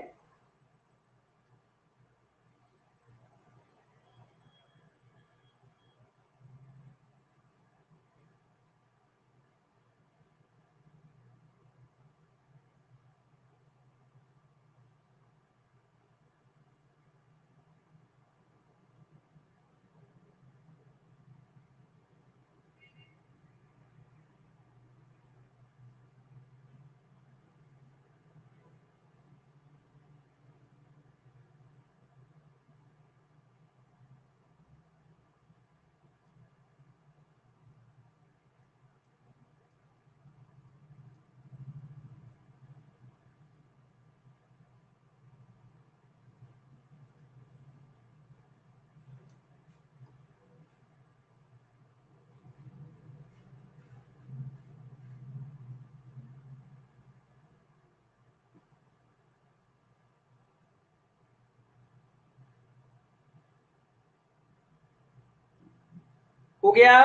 हो गया?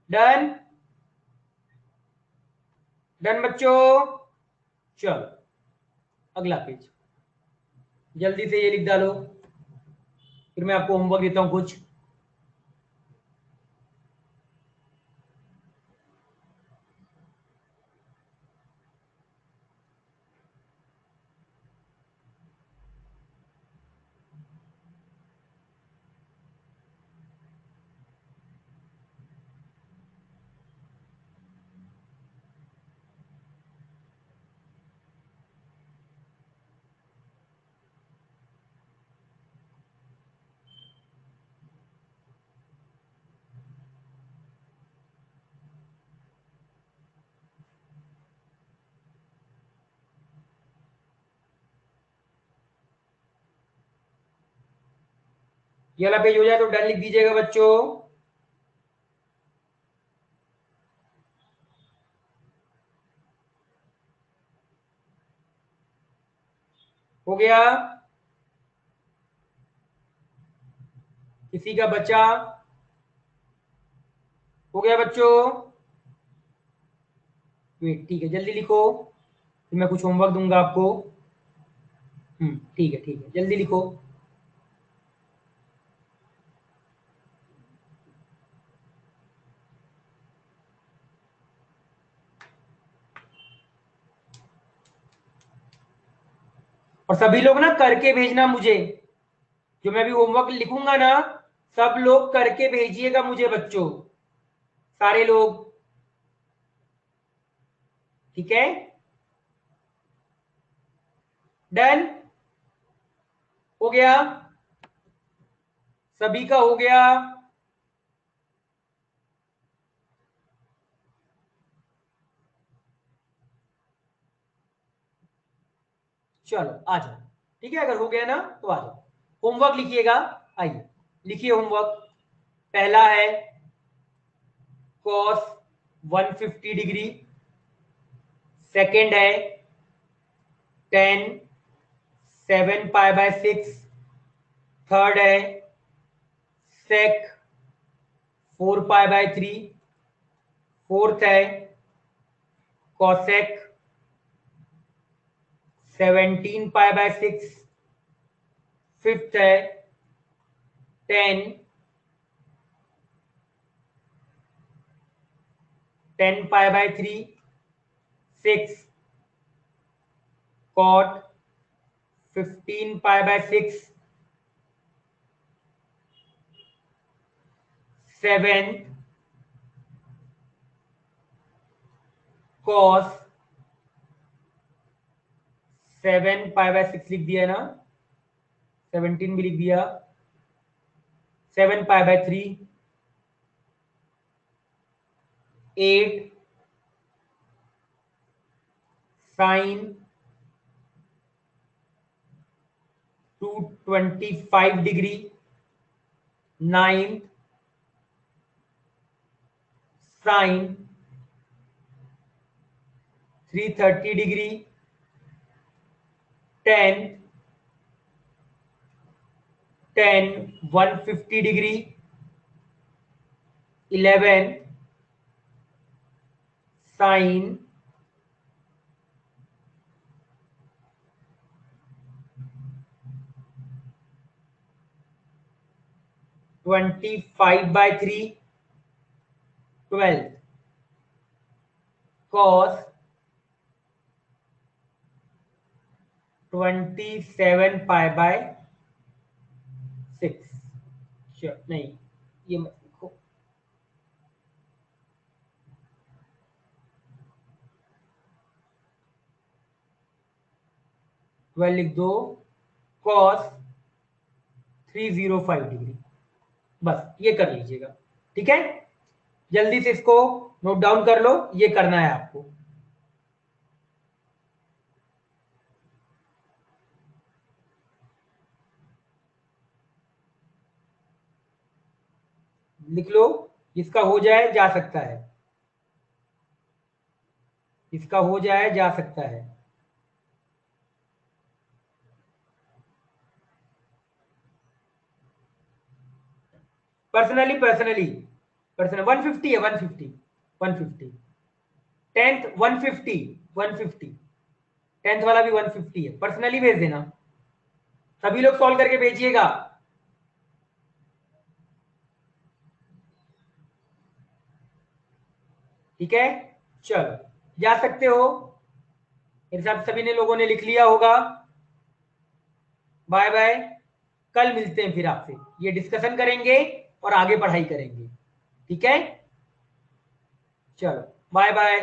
डन? डन बच्चों? चलो अगला पेज, जल्दी से ये लिख डालो, फिर मैं आपको होमवर्क देता हूं कुछ। ये वाला पेज हो जाए तो डन लिख दीजिएगा बच्चों। हो गया? किसी का बचा? हो गया बच्चों? वेट, ठीक है, जल्दी लिखो, फिर मैं कुछ होमवर्क दूंगा आपको। ठीक है, ठीक है, जल्दी लिखो। और सभी लोग ना करके भेजना मुझे, जो मैं भी होमवर्क लिखूंगा ना, सब लोग करके भेजिएगा मुझे बच्चों, सारे लोग, ठीक है? डन? हो गया? सभी का हो गया? चलो आ जाओ, ठीक है, अगर हो गया ना तो आ जाओ। होमवर्क लिखिएगा, आइए लिखिए होमवर्क। पहला है cos 150 डिग्री, सेकेंड है tan 7 पाई/6, थर्ड है sec 4 पाई/3, फोर्थ है cosec 17 पाई/6, फिफ्थ है tan 10 पाई/3, सिक्स cot 15 पाई/6, सेवेंथ cos 7 पाई बाय 6 लिख दिया है ना, 17 भी लिख दिया, 7 pi by 3, 8 sine 225 degree, 9 sine 330 degree, 10 150 degree, 11 sine 25/3, 12 cos 27 pi by 6। Sure नहीं, ये मत लिखो, 12 लिख दो, cos 305 डिग्री, बस ये कर लीजिएगा। ठीक है, जल्दी से इसको नोट डाउन कर लो, ये करना है आपको। लिख लो, जिसका हो जाए जा सकता है, इसका हो जाए जा सकता है। पर्सनली 150 है, 150 टेंथ 150 टेंथ वाला भी 150 है। पर्सनली भेज देना, सभी लोग सॉल्व करके भेजिएगा। ठीक है, चलो जा सकते हो, मेरे हिसाब से सभी ने लोगों ने लिख लिया होगा। बाय बाय, कल मिलते हैं फिर आपसे, ये डिस्कशन करेंगे और आगे पढ़ाई करेंगे। ठीक है, चलो बाय बाय।